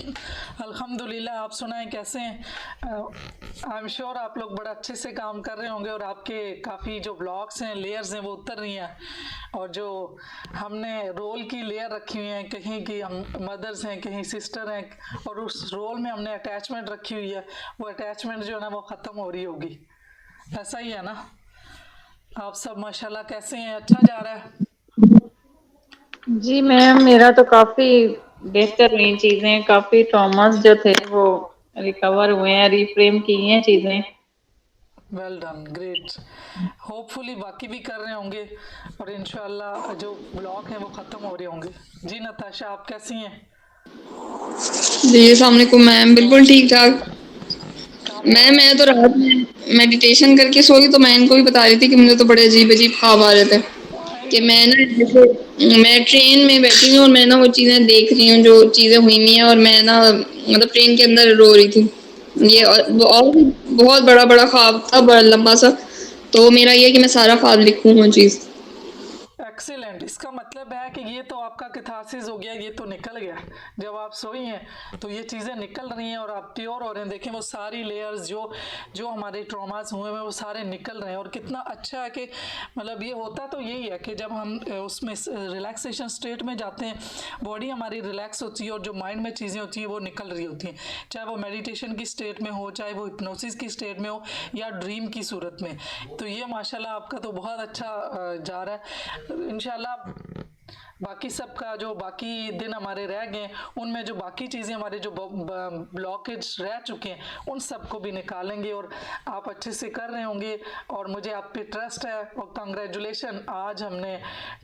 अल्हम्दुलिल्लाह। आप सुनाएं कैसे हैं? आई एम श्योर आप लोग बड़ा अच्छे से काम कर रहे होंगे और आपके काफ़ी जो ब्लॉक्स हैं, लेयर्स हैं, वो उतर रही हैं। और जो हमने रोल की लेयर रखी हुई है, कहीं की हम मदर्स हैं, कहीं सिस्टर हैं, और उस रोल में हमने अटैचमेंट रखी हुई है, वो अटैचमेंट जो है ना वो ख़त्म हो रही होगी। ऐसा ही है ना? आप सब माशाल्लाह कैसे हैं? अच्छा जा रहा है? जी मैम, मेरा तो काफी बेहतर हुई चीजें। काफी ट्रॉमास जो थे वो रिकवर हुए हैं, रिफ्रेम की हैं चीजें। Well done, great. होपफुली बाकी भी कर रहे होंगे और इंशाल्लाह जो ब्लॉक हैं वो ख़त्म हो रहे होंगे। जी नताशा, आप कैसी हैं? जी अस्सलाम वालेकुम मैम, बिल्कुल ठीक ठाक। काम हो मैम रहा मैं तो है? रात में मेडिटेशन करके सोई, तो मैं इनको भी बता रही थी कि मुझे तो बड़े अजीब अजीब ख्वाब आ रहे थे कि मैं ना जैसे मैं ट्रेन में बैठी हूँ और मैं ना वो चीज़ें देख रही हूँ जो चीज़ें हुई हुई हैं, और मैं ना मतलब ट्रेन के अंदर रो रही थी। ये सुबह और भी बहुत बड़ा बड़ा ख्वाब था, बड़ा लंबा सा। तो मेरा ये है कि मैं सारा ख्वाब लिखूँ वो चीज़। एक्सीलेंट। इसका मतलब है कि ये तो आपका कैथारसिस हो गया, ये तो निकल गया। जब आप सोई हैं तो ये चीज़ें निकल रही हैं और आप प्योर हो रहे हैं। देखें वो सारी लेयर्स जो जो हमारे ट्रॉमास हुए हैं वो सारे निकल रहे हैं। और कितना अच्छा है कि मतलब ये होता तो यही है कि जब हम उसमें रिलैक्सेशन स्टेट में जाते हैं, बॉडी हमारी रिलैक्स होती है और जो माइंड में चीज़ें होती हैं वो निकल रही होती हैं, चाहे वो मेडिटेशन की स्टेट में हो, चाहे वो हिप्नोसिस की स्टेट में हो, या ड्रीम की सूरत में। तो ये माशाल्लाह आपका तो बहुत अच्छा जा रहा है। इंशाल्लाह बाकी सब का जो बाकी दिन हमारे रह गए, उनमें जो बाकी चीज़ें हमारे जो ब्लॉकेज रह चुके हैं उन सबको भी निकालेंगे और आप अच्छे से कर रहे होंगे। और मुझे आप पे ट्रस्ट है और कंग्रेचुलेशन, आज हमने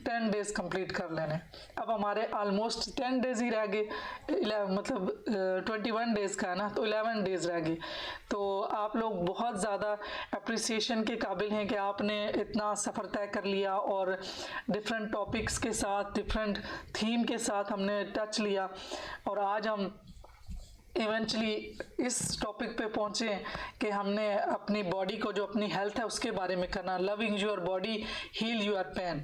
10 डेज़ कंप्लीट कर लेने। अब हमारे ऑलमोस्ट 10 डेज़ ही रह गए। मतलब 21 डेज़ का है ना, तो 11 डेज़ रह गए। तो आप लोग बहुत ज़्यादा अप्रिसिएशन के काबिल हैं कि आपने इतना सफ़र तय कर लिया और डिफरेंट टॉपिक्स के साथ, डिफरेंट थीम के साथ हमने टच लिया और आज हम इवेंचुअली इस टॉपिक पे पहुँचे कि हमने अपनी बॉडी को, जो अपनी हेल्थ है उसके बारे में करना। Loving your body, heal your pain.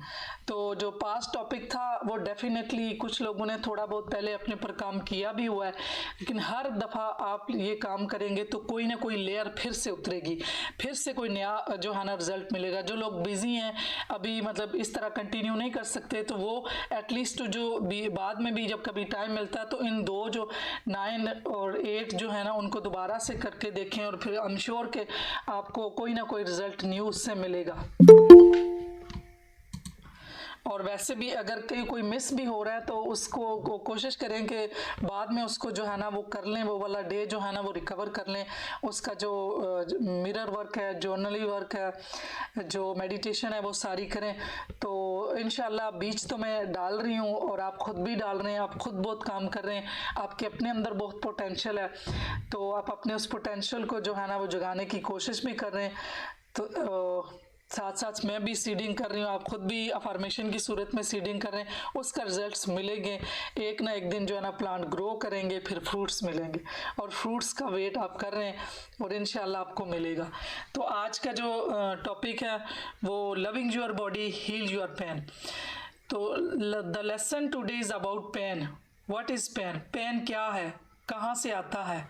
तो जो पास्ट टॉपिक था वो डेफिनेटली कुछ लोगों ने थोड़ा बहुत पहले अपने पर काम किया भी हुआ है, लेकिन हर दफ़ा आप ये काम करेंगे तो कोई ना कोई लेयर फिर से उतरेगी, फिर से कोई नया जो है ना रिजल्ट मिलेगा। जो लोग बिजी हैं अभी, मतलब इस तरह कंटिन्यू नहीं कर सकते, तो वो एटलीस्ट जो भी बाद में भी जब कभी टाइम मिलता है तो इन दो जो 9 और 8 जो है ना उनको दोबारा से करके देखें और फिर आई एम श्योर कि आपको कोई ना कोई रिजल्ट न्यूज़ से मिलेगा। और वैसे भी अगर कहीं कोई मिस भी हो रहा है तो उसको कोशिश करें कि बाद में उसको जो है ना वो कर लें, वो वाला डे जो है ना वो रिकवर कर लें। उसका जो मिरर वर्क है, जर्नली वर्क है, जो मेडिटेशन है, वो सारी करें। तो इंशाल्लाह बीच तो मैं डाल रही हूँ और आप खुद भी डाल रहे हैं, आप खुद बहुत काम कर रहे हैं, आपके अपने अंदर बहुत पोटेंशियल है, तो आप अपने उस पोटेंशियल को जो है ना वो जगाने की कोशिश भी कर रहे हैं। तो साथ साथ मैं भी सीडिंग कर रही हूँ, आप खुद भी अफर्मेशन की सूरत में सीडिंग कर रहे हैं, उसका रिजल्ट्स मिलेंगे। एक ना एक दिन जो है ना प्लांट ग्रो करेंगे, फिर फ्रूट्स मिलेंगे और फ्रूट्स का वेट आप कर रहे हैं और इंशाल्लाह आपको मिलेगा। तो आज का जो टॉपिक है वो loving your body, heal your pain. तो the lesson today is about pain. What is pain? Pain क्या है, कहाँ से आता है?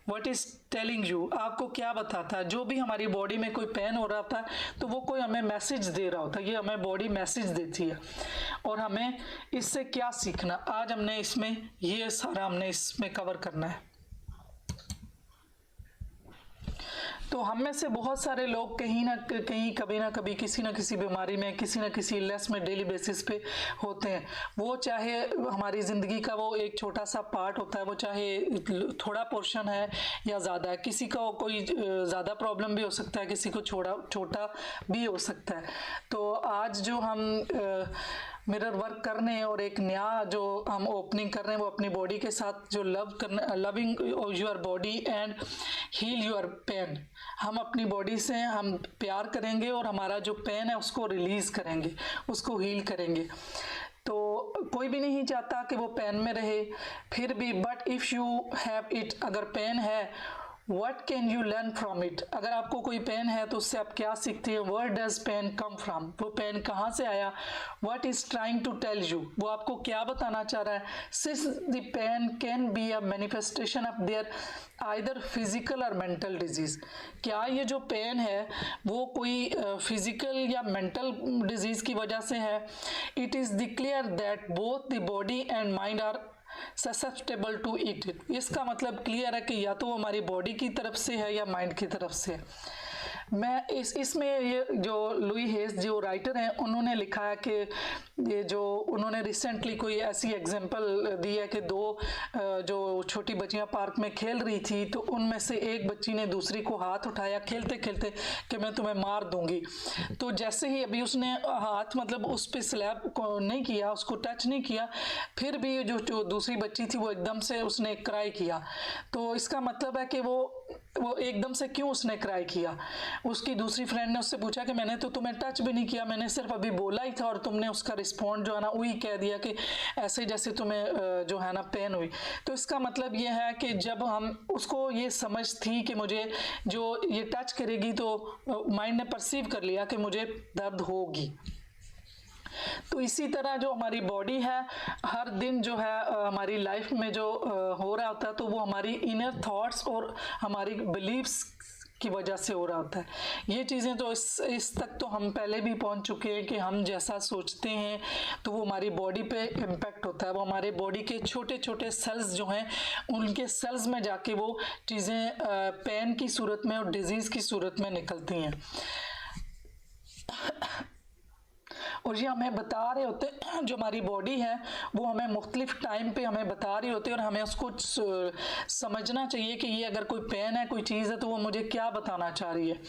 वट इज़ टेलिंग यू, आपको क्या बताता है? जो भी हमारी बॉडी में कोई पेन हो रहा था तो वो कोई हमें मैसेज दे रहा होता है, ये हमें बॉडी मैसेज देती है। और हमें इससे क्या सीखना, आज हमने इसमें ये सारा हमने इसमें कवर करना है। तो हम में से बहुत सारे लोग कहीं ना कहीं, कभी ना कभी, किसी ना किसी बीमारी में, किसी ना किसी इलनेस में डेली बेसिस पे होते हैं। वो चाहे हमारी ज़िंदगी का वो एक छोटा सा पार्ट होता है, वो चाहे थोड़ा पोर्शन है या ज़्यादा है। किसी को कोई ज़्यादा प्रॉब्लम भी हो सकता है, किसी को छोटा छोटा भी हो सकता है। तो आज जो हम मिरर वर्क करने और एक नया जो हम ओपनिंग कर रहे हैं वो अपनी बॉडी के साथ, जो लव करना, loving your body and heal your pain. हम अपनी बॉडी से हम प्यार करेंगे और हमारा जो पेन है उसको रिलीज़ करेंगे, उसको हील करेंगे। तो कोई भी नहीं चाहता कि वो पेन में रहे, फिर भी but if you have it, अगर पेन है what can you learn from it, अगर आपको कोई पेन है तो उससे आप क्या सीखते हैं, where does pain come from, वो पेन कहाँ से आया, what is trying to tell you, वो आपको क्या बताना चाह रहा है, since the pain can be a manifestation of their either physical और मेंटल डिजीज, क्या ये जो पेन है वो कोई फिजिकल या मेंटल डिजीज की वजह से है, it is declare that both the body and mind are susceptible to it, इसका मतलब क्लियर है कि या तो वो हमारी बॉडी की तरफ से है या माइंड की तरफ से है। मैं इसमें ये जो लुई हेस जो राइटर हैं उन्होंने लिखा है कि ये जो उन्होंने रिसेंटली कोई ऐसी एग्जांपल दी है कि दो जो छोटी बच्चियां पार्क में खेल रही थी तो उनमें से एक बच्ची ने दूसरी को हाथ उठाया खेलते खेलते कि मैं तुम्हें मार दूंगी, तो जैसे ही अभी उसने हाथ मतलब उस पे स्लैब को नहीं किया, उसको टच नहीं किया, फिर भी जो दूसरी बच्ची थी वो एकदम से उसने क्राई किया, तो इसका मतलब है कि वो एकदम से क्यों उसने क्राई किया। उसकी दूसरी फ्रेंड ने उससे पूछा कि मैंने तो तुम्हें टच भी नहीं किया, मैंने सिर्फ अभी बोला ही था और तुमने उसका रिस्पॉन्ड जो है ना वही कह दिया कि ऐसे जैसे तुम्हें जो है ना पेन हुई। तो इसका मतलब ये है कि जब हम उसको ये समझ थी कि मुझे जो ये टच करेगी तो माइंड ने परसीव कर लिया कि मुझे दर्द होगी। तो इसी तरह जो हमारी बॉडी है हर दिन जो है हमारी लाइफ में जो हो रहा होता है तो वो हमारी इनर थॉट्स और हमारी बिलीव्स की वजह से हो रहा होता है। ये चीज़ें तो इस तक तो हम पहले भी पहुंच चुके हैं कि हम जैसा सोचते हैं तो वो हमारी बॉडी पे इम्पेक्ट होता है, वो हमारे बॉडी के छोटे छोटे सेल्स जो हैं उनके सेल्स में जाके वो चीज़ें पेन की सूरत में और डिजीज़ की सूरत में निकलती हैं। और ये हमें बता रहे होते हैं, जो हमारी बॉडी है वो हमें मुख्तलिफ टाइम पे हमें बता रही होती है और हमें उसको समझना चाहिए कि ये अगर कोई पेन है कोई चीज़ है तो वो मुझे क्या बताना चाह रही है।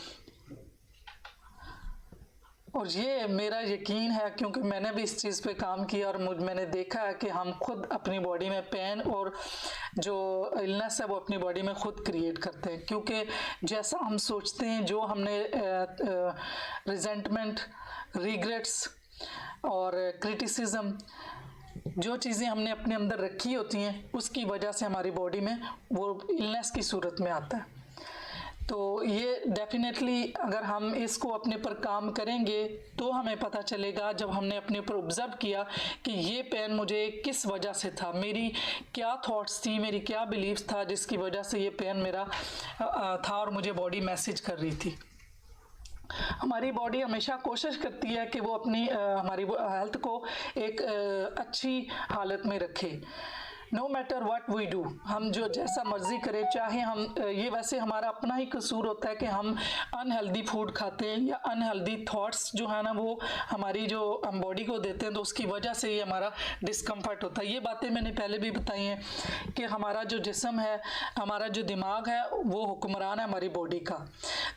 और ये मेरा यकीन है क्योंकि मैंने भी इस चीज़ पे काम किया और मैंने देखा है कि हम खुद अपनी बॉडी में पेन और जो इलनेस है वो अपनी बॉडी में खुद क्रिएट करते हैं, क्योंकि जैसा हम सोचते हैं, जो हमने रिजेंटमेंट, रिग्रेट्स और क्रिटिसिज्म, जो चीज़ें हमने अपने अंदर रखी होती हैं उसकी वजह से हमारी बॉडी में वो इलनेस की सूरत में आता है। तो ये डेफिनेटली अगर हम इसको अपने पर काम करेंगे तो हमें पता चलेगा, जब हमने अपने ऊपर ऑब्जर्व किया कि ये पेन मुझे किस वजह से था, मेरी क्या थॉट्स थी, मेरी क्या बिलीव्स था जिसकी वजह से ये पेन मेरा था और मुझे बॉडी मैसेज कर रही थी। हमारी बॉडी हमेशा कोशिश करती है कि वो अपनी हमारी हेल्थ को एक अच्छी हालत में रखे, no matter what we do, हम जो जैसा मर्जी करें, चाहे हम ये वैसे हमारा अपना ही कसूर होता है कि हम अनहेल्दी फूड खाते हैं या अनहेल्दी थॉट्स जो है ना वो हमारी जो हम बॉडी को देते हैं तो उसकी वजह से ये हमारा डिस्कम्फर्ट होता है। ये बातें मैंने पहले भी बताई हैं कि हमारा जो जिस्म है, हमारा जो दिमाग है वो हुक्मरान है हमारी बॉडी का,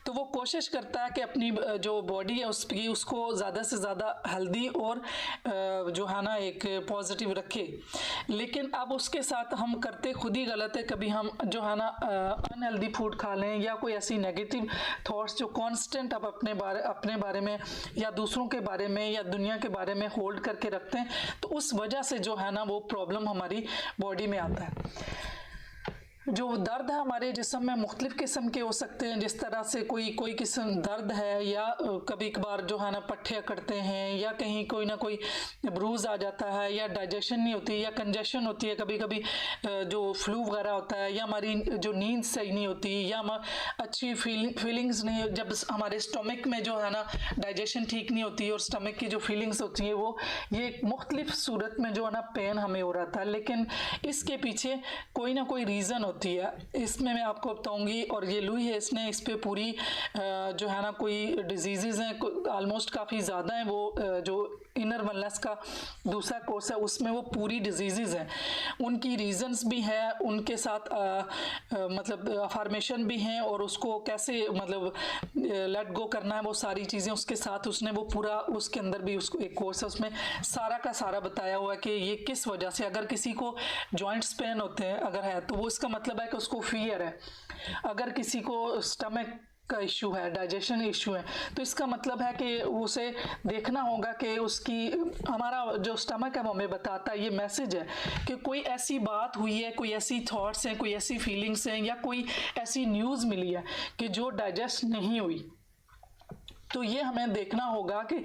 तो वो कोशिश करता है कि अपनी जो बॉडी है उसको ज़्यादा से ज़्यादा हेल्दी और जो है ना एक पॉजिटिव रखे। लेकिन अब उसके साथ हम करते खुद ही गलत है, कभी हम जो है ना अनहेल्दी फूड खा लें या कोई ऐसी नेगेटिव थॉट्स जो कांस्टेंट आप अपने बारे में या दूसरों के बारे में या दुनिया के बारे में होल्ड करके रखते हैं, तो उस वजह से जो है ना वो प्रॉब्लम हमारी बॉडी में आता है। जो दर्द है हमारे जिस्म में मुख्तलिफ किस्म के हो सकते हैं, जिस तरह से कोई किस्म दर्द है या कभी कभार जो है ना पट्टे अकड़ते हैं या कहीं कोई ना कोई ब्रूज आ जाता है या डाइजेशन नहीं होती या कंजेशन होती है, कभी कभी जो फ्लू वगैरह होता है या हमारी जो नींद सही नहीं होती या हम अच्छी फीलिंग्स नहीं, जब हमारे स्टमक में जो है ना डाइजेशन ठीक नहीं होती और स्टमक की जो फीलिंग्स होती है वो ये मुख्तलिफ सूरत में जो है ना पेन हमें हो रहा था, लेकिन इसके पीछे कोई ना कोई रीज़न होती है। इसमें मैं आपको बताऊंगी और ये लुई हेस ने इस पे पूरी जो है ना कोई डिजीज़ हैं ऑलमोस्ट काफ़ी ज़्यादा हैं, वो जो इनर वेलनेस का दूसरा कोर्स है उसमें वो पूरी डिजीज़ हैं, उनकी रीजंस भी है, उनके साथ मतलब अफर्मेशन भी हैं और उसको कैसे मतलब लेट गो करना है वो सारी चीज़ें उसके साथ उसने वो पूरा उसके अंदर भी उसको एक कोर्स है उसमें सारा का सारा बताया हुआ है कि ये किस वजह से, अगर किसी को जॉइंट्स पेन होते हैं अगर है तो वो इसका मतलब है कि उसको फियर है, अगर किसी को स्टमक का इशू है, डाइजेशन इशू है, तो इसका मतलब है कि उसे देखना होगा कि उसकी हमारा जो स्टमक है वो हमें बताता है, ये मैसेज है कि कोई ऐसी बात हुई है, कोई ऐसी थॉट्स हैं, कोई ऐसी फीलिंग्स हैं या कोई ऐसी न्यूज़ मिली है कि जो डाइजेस्ट नहीं हुई। तो ये हमें देखना होगा कि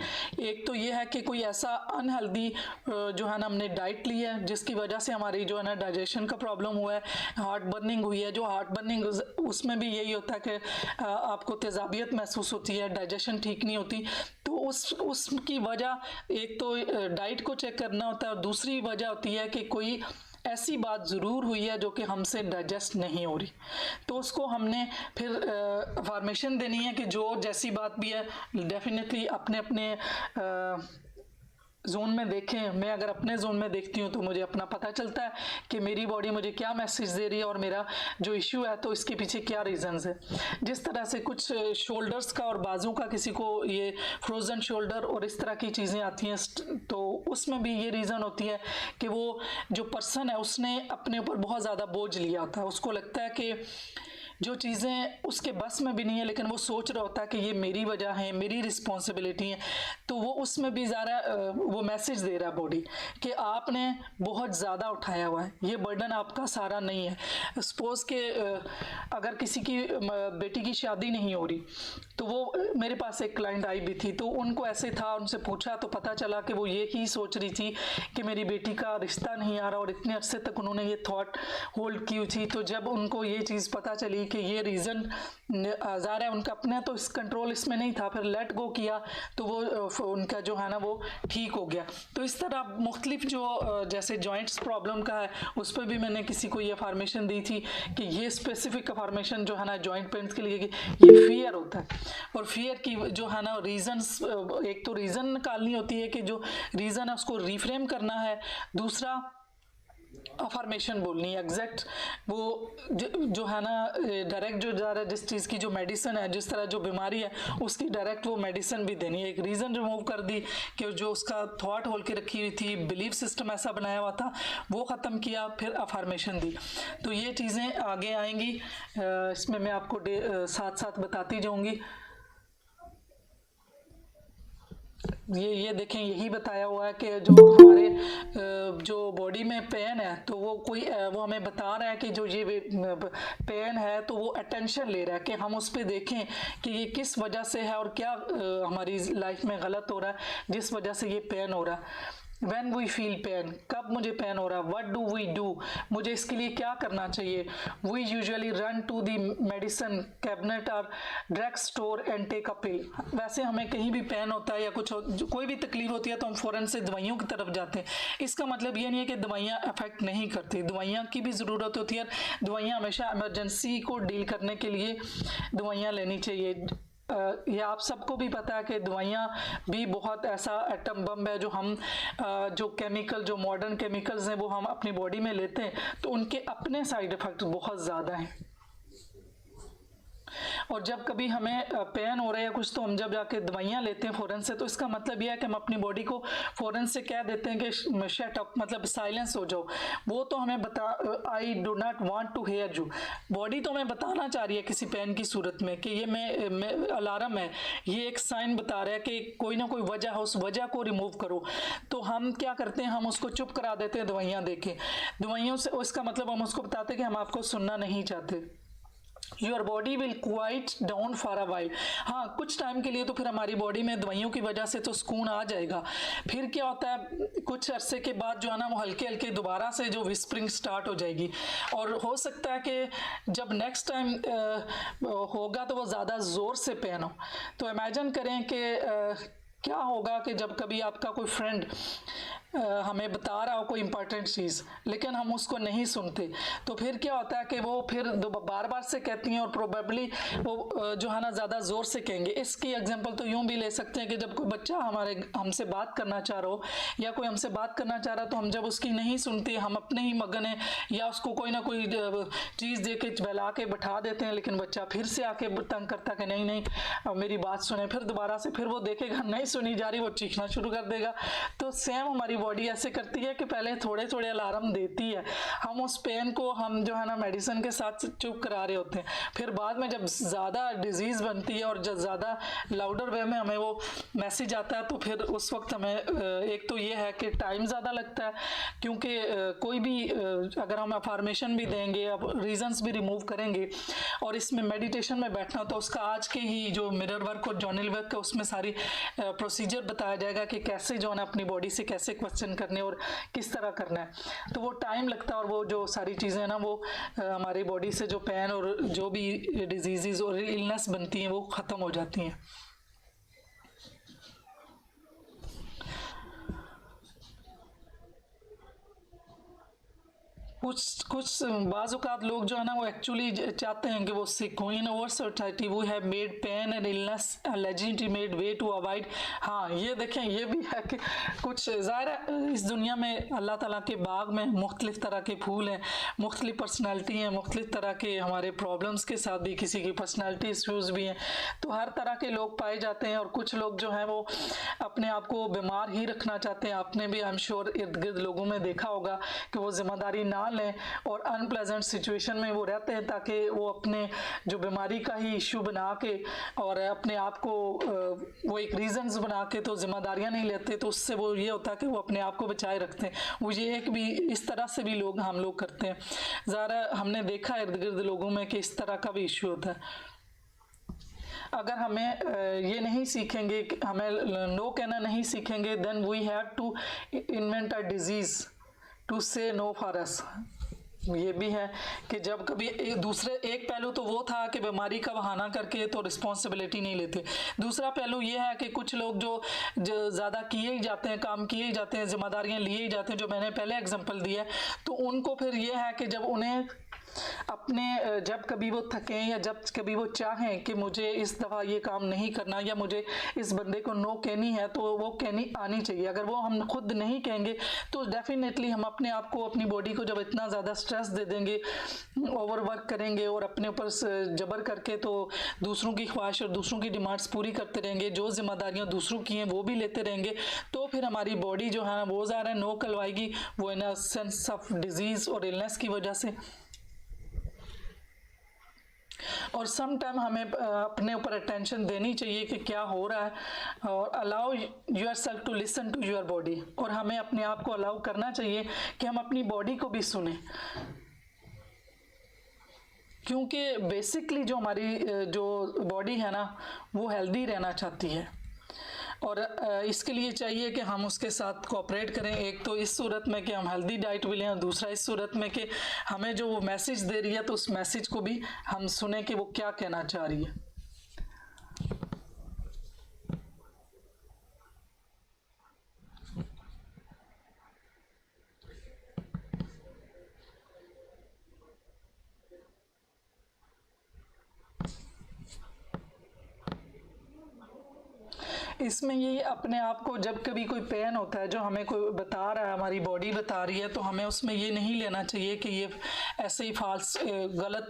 एक तो ये है कि कोई ऐसा अनहेल्दी जो है ना हमने डाइट ली है जिसकी वजह से हमारी जो है ना डाइजेशन का प्रॉब्लम हुआ है, हार्ट बर्निंग हुई है। जो हार्ट बर्निंग उसमें भी यही होता है कि आपको तेज़ाबियत महसूस होती है, डाइजेशन ठीक नहीं होती। तो उसकी वजह एक तो डाइट को चेक करना होता है और दूसरी वजह होती है कि कोई ऐसी बात ज़रूर हुई है जो कि हमसे डाइजेस्ट नहीं हो रही। तो उसको हमने फिर फॉर्मेशन देनी है कि जो जैसी बात भी है डेफिनेटली अपने अपने जोन में देखें। मैं अगर अपने जोन में देखती हूँ तो मुझे अपना पता चलता है कि मेरी बॉडी मुझे क्या मैसेज दे रही है और मेरा जो इश्यू है तो इसके पीछे क्या रीज़न्स है। जिस तरह से कुछ शोल्डर्स का और बाजू का किसी को ये फ्रोज़न शोल्डर और इस तरह की चीज़ें आती हैं, तो उसमें भी ये रीज़न होती है कि वो जो पर्सन है उसने अपने ऊपर बहुत ज़्यादा बोझ लिया होता है। उसको लगता है कि जो चीज़ें उसके बस में भी नहीं है लेकिन वो सोच रहा होता है कि ये मेरी वजह है, मेरी रिस्पॉन्सिबिलिटी है। तो वो उसमें भी ज़्यादा वो मैसेज दे रहा है बॉडी कि आपने बहुत ज़्यादा उठाया हुआ है, ये बर्डन आपका सारा नहीं है। सपोज़ के अगर किसी की बेटी की शादी नहीं हो रही तो वो मेरे पास एक क्लाइंट आई भी थी, तो उनको ऐसे था, उनसे पूछा तो पता चला कि वो ये ही सोच रही थी कि मेरी बेटी का रिश्ता नहीं आ रहा और इतने अरसे तक उन्होंने ये थॉट होल्ड की हुई थी। तो जब उनको ये चीज़ पता चली कि ये रीज़न ज़ाहिर है उनका अपने तो इस कंट्रोल इसमें नहीं था, फिर लेट गो किया तो वो उनका जो है ना वो ठीक हो गया। तो इस तरह मुख्तलिफ जो जैसे जॉइंट्स प्रॉब्लम का है उस पर भी मैंने किसी को ये फॉर्मेशन दी थी कि ये स्पेसिफिक फॉर्मेशन जो है ना जॉइंट पेन्स के लिए ये फियर होता है। और फियर की जो है ना रीज़न्स, एक तो रीज़न निकालनी होती है कि जो रीज़न है उसको रिफ्रेम करना है, दूसरा अफर्मेशन बोलनी है एग्जैक्ट वो जो है ना डायरेक्ट जो जा रहा है जिस चीज़ की जो मेडिसिन है, जिस तरह जो बीमारी है उसकी डायरेक्ट वो मेडिसिन भी देनी है। एक रीज़न रिमूव कर दी कि जो उसका थॉट होल के रखी हुई थी, बिलीफ सिस्टम ऐसा बनाया हुआ था वो ख़त्म किया, फिर अफर्मेशन दी। तो ये चीज़ें आगे आएंगी, इसमें मैं आपको साथ साथ बताती जाऊँगी। ये देखें यही बताया हुआ है कि जो हमारे जो बॉडी में पेन है तो वो वो हमें बता रहा है कि जो ये पेन है तो वो अटेंशन ले रहा है कि हम उस पर देखें कि ये किस वजह से है और क्या हमारी लाइफ में गलत हो रहा है जिस वजह से ये पेन हो रहा है। When we feel pain, कब मुझे पेन हो रहा है, what do we do, मुझे इसके लिए क्या करना चाहिए। We usually run to the medicine cabinet or drug store and take a pill। वैसे हमें कहीं भी पेन होता है या कुछ कोई भी तकलीफ होती है तो हम फ़ौरन से दवाइयों की तरफ जाते हैं। इसका मतलब ये नहीं है कि दवाइयाँ अफेक्ट नहीं करती, दवाइयाँ की भी ज़रूरत होती है। दवाइयाँ हमेशा इमरजेंसी को डील करने के लिए दवाइयाँ लेनी चाहिए। ये आप सबको भी पता है कि दवाइयाँ भी बहुत ऐसा एटम बम है जो हम जो केमिकल जो मॉडर्न केमिकल्स हैं वो हम अपनी बॉडी में लेते हैं तो उनके अपने साइड इफ़ेक्ट बहुत ज़्यादा हैं। और जब कभी हमें पेन हो रहा है या कुछ तो हम जब जाके दवाइयाँ लेते हैं फ़ौरन से, तो इसका मतलब यह है कि हम अपनी बॉडी को फ़ौरन से कह देते हैं कि शट अप, मतलब साइलेंस हो जाओ। वो तो हमें I do not want to hear you, body तो हमें बताना चाह रही है किसी पेन की सूरत में कि ये मैं अलार्म है, ये एक साइन बता रहा है कि कोई ना कोई वजह है, उस वजह को रिमूव करो। तो हम क्या करते हैं, हम उसको चुप करा देते हैं दवाइयाँ दे के। दवाइयों से इसका मतलब हम उसको बताते हैं कि हम आपको सुनना नहीं चाहते। Your body will quite down for a while. हाँ, कुछ टाइम के लिए तो फिर हमारी बॉडी में दवाइयों की वजह से तो सुकून आ जाएगा। फिर क्या होता है, कुछ अरसे के बाद जो है ना वो हल्के हल्के दोबारा से जो विस्परिंग स्टार्ट हो जाएगी और हो सकता है कि जब नेक्स्ट टाइम होगा तो वो ज़्यादा ज़ोर से पेन हो। तो इमेजिन करें कि क्या होगा कि जब कभी आपका कोई फ्रेंड हमें बता रहा हो कोई इंपॉर्टेंट चीज़ लेकिन हम उसको नहीं सुनते, तो फिर क्या होता है कि वो फिर बार बार से कहती हैं और प्रोबेबली वो जो है ना ज़्यादा ज़ोर से कहेंगे। इसकी एग्जांपल तो यूँ भी ले सकते हैं कि जब कोई बच्चा हमसे बात करना चाह रहा हो या कोई हमसे बात करना चाह रहा तो हम जब उसकी नहीं सुनते, हम अपने ही मगन हैं या उसको कोई ना कोई चीज़ दे के बहला के बैठा देते हैं, लेकिन बच्चा फिर से आके तंग करता कि नहीं नहीं मेरी बात सुने। फिर दोबारा से फिर वो देखेगा नहीं सुनी जा रही, वो चीखना शुरू कर देगा। तो सेम हमारी बॉडी ऐसे करती है कि पहले थोड़े थोड़े अलार्म देती है, हम उस पेन को हम जो है ना मेडिसिन के साथ चुप करा रहे होते हैं, फिर बाद में जब ज़्यादा डिजीज़ बनती है और जब ज़्यादा लाउडर वे में हमें वो मैसेज आता है तो फिर उस वक्त हमें एक तो ये है कि टाइम ज़्यादा लगता है, क्योंकि कोई भी अगर हम अफर्मेशन भी देंगे, अब रीजंस भी रिमूव करेंगे और इसमें मेडिटेशन में बैठना, तो उसका आज के ही जो मिरर वर्क और जर्नल वर्क है उसमें सारी प्रोसीजर बताया जाएगा कि कैसे जो है ना अपनी बॉडी से कैसे क्वेश्चन करने और किस तरह करना है। तो वो टाइम लगता है और वो जो सारी चीज़ें हैं ना वो हमारी बॉडी से जो पेन और जो भी डिजीज़ और इलनेस बनती हैं वो ख़त्म हो जाती हैं। कुछ बाज़ औक़ात लोग जो है ना वो एक्चुअली चाहते हैं कि वो सिक हो। In our society we have made pain and illness legitimate way to avoid. हाँ, ये देखें, ये भी है कि कुछ ज़ाहिर है इस दुनिया में अल्लाह ताला के बाग में मुख्तलिफ़ तरह के फूल हैं, मुख्तलिफ़ पर्सनैलिटी हैं, मुख्तलिफ़ तरह के हमारे प्रॉब्लम्स के साथ भी किसी की पर्सनैलिटी इश्यूज़ भी हैं, तो हर तरह के लोग पाए जाते हैं। और कुछ लोग जो हैं वो अपने आप को बीमार ही रखना चाहते हैं। आपने भी आई एम श्योर इर्द गिर्द लोगों में देखा होगा कि वो ज़िम्मेदारी ना लें और अनप्लेजेंट सिचुएशन में वो रहते हैं ताकि वो अपने जो बीमारी का ही इश्यू बना के और अपने आप को वो एक रीजंस बना के तो जिम्मेदारियां नहीं लेते, तो उससे वो ये होता है कि वो अपने आप को बचाए रखते हैं। वो ये एक भी इस तरह से भी लोग हम लोग करते हैं। ज़रा हमने देखा इर्द गिर्द लोगों में कि इस तरह का भी इश्यू होता है। अगर हमें ये नहीं सीखेंगे, हमें नो कहना नहीं सीखेंगे, then we have to invent a disease to say no for us. ये भी है कि जब कभी एक पहलू तो वो था कि बीमारी का बहाना करके तो रिस्पॉन्सिबिलिटी नहीं लेते। दूसरा पहलू ये है कि कुछ लोग जो ज़्यादा किए ही जाते हैं, काम किए ही जाते हैं, जिम्मेदारियां लिए ही जाते हैं, जो मैंने पहले एग्जांपल दिया है, तो उनको फिर ये है कि जब उन्हें अपने जब कभी वो थकें या जब कभी वो चाहें कि मुझे इस दफ़ा ये काम नहीं करना या मुझे इस बंदे को नो कहनी है, तो वो कहनी आनी चाहिए। अगर वो हम खुद नहीं कहेंगे तो डेफिनेटली हम अपने आप को, अपनी बॉडी को जब इतना ज़्यादा स्ट्रेस दे देंगे, ओवरवर्क करेंगे और अपने ऊपर जबर करके तो दूसरों की ख्वाहिश और दूसरों की डिमांड्स पूरी करते रहेंगे, जो जिम्मेदारियां दूसरों की हैं वो भी लेते रहेंगे, तो फिर हमारी बॉडी जो है वो ज़्यादा नो कहलवाएगी, वो इन सेंस ऑफ डिजीज़ और इलनेस की वजह से। और सम टाइम हमें अपने ऊपर अटेंशन देनी चाहिए कि क्या हो रहा है, और allow yourself to listen to your body. और हमें अपने आप को अलाउ करना चाहिए कि हम अपनी बॉडी को भी सुने, क्योंकि बेसिकली जो हमारी जो बॉडी है ना वो हेल्दी रहना चाहती है, और इसके लिए चाहिए कि हम उसके साथ कोऑपरेट करें। एक तो इस सूरत में कि हम हेल्दी डाइट भी लें, दूसरा इस सूरत में कि हमें जो वो मैसेज दे रही है तो उस मैसेज को भी हम सुने कि वो क्या कहना चाह रही है। इसमें ये अपने आप को जब कभी कोई पेन होता है जो हमें कोई बता रहा है, हमारी बॉडी बता रही है, तो हमें उसमें ये नहीं लेना चाहिए कि ये ऐसे ही फाल्स गलत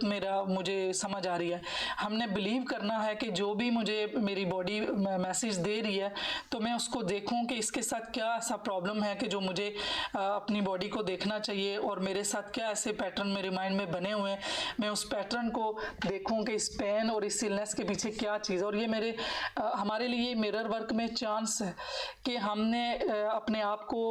मुझे समझ आ रही है। हमने बिलीव करना है कि जो भी मुझे मेरी बॉडी मैसेज दे रही है तो मैं उसको देखूं कि इसके साथ क्या ऐसा प्रॉब्लम है कि जो मुझे अपनी बॉडी को देखना चाहिए, और मेरे साथ क्या ऐसे पैटर्न मेरे माइंड में बने हुए हैं, मैं उस पैटर्न को देखूं कि इस पेन और इस इलनेस के पीछे क्या चीज़। और ये हमारे लिए मिरर वर्क में चांस है कि हमने अपने आप को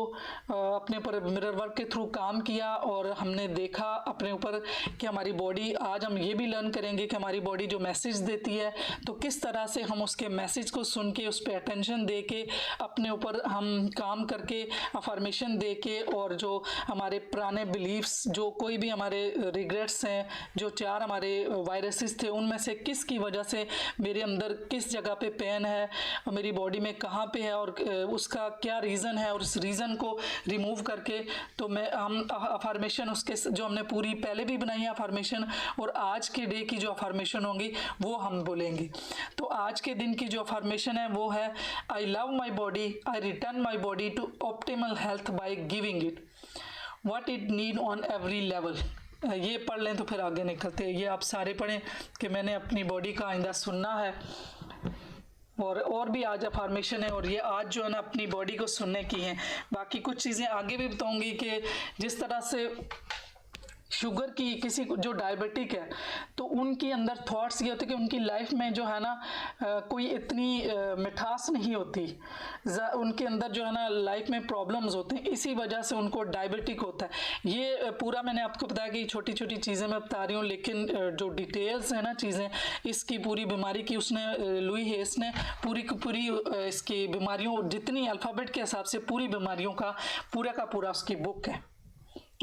अपने ऊपर मिरर वर्क के थ्रू काम किया और हमने देखा अपने ऊपर कि हमारी बॉडी, आज हम ये भी लर्न करेंगे कि हमारी बॉडी जो मैसेज देती है तो किस तरह से हम उसके मैसेज को सुन के उस पर अटेंशन दे के अपने ऊपर हम काम करके अफर्मेशन दे के, और जो हमारे पुराने बिलीव्स, जो कोई भी हमारे रिग्रेट्स हैं, जो 4 हमारे वायरसेस थे, उनमें से किस की वजह से मेरे अंदर किस जगह पे पेन है, मेरी बॉडी में कहाँ पे है और उसका क्या रीज़न है, और उस रीज़न को रिमूव करके तो हम अफर्मेशन उसके जो हमने पूरी पहले भी बनाई है अफर्मेशन, और आज के डे की जो अफर्मेशन होंगी वो हम बोलेंगे। तो आज के दिन की जो अफर्मेशन है वो है, I love my body, I return my body to optimal health by giving it what it need on every level. ये पढ़ लें तो फिर आगे निकलते हैं। ये आप सारे पढ़ें कि मैंने अपनी बॉडी का आइंदा सुनना है, और भी आज अफर्मेशन है, और ये आज जो है ना अपनी बॉडी को सुनने की है। बाकी कुछ चीज़ें आगे भी बताऊंगी कि जिस तरह से शुगर की किसी को जो डायबिटिक है तो उनके अंदर थॉट्स ये होते हैं कि उनकी लाइफ में जो है ना कोई इतनी मिठास नहीं होती, उनके अंदर जो है ना लाइफ में प्रॉब्लम्स होते हैं, इसी वजह से उनको डायबिटिक होता है। ये पूरा मैंने आपको बताया कि छोटी छोटी चीज़ें मैं बता रही हूँ, लेकिन जो डिटेल्स है ना चीज़ें इसकी पूरी बीमारी की उसने लुई हेस ने पूरी की पूरी इसकी बीमारियों जितनी अल्फ़ाबेट के हिसाब से पूरी बीमारियों का पूरा उसकी बुक है,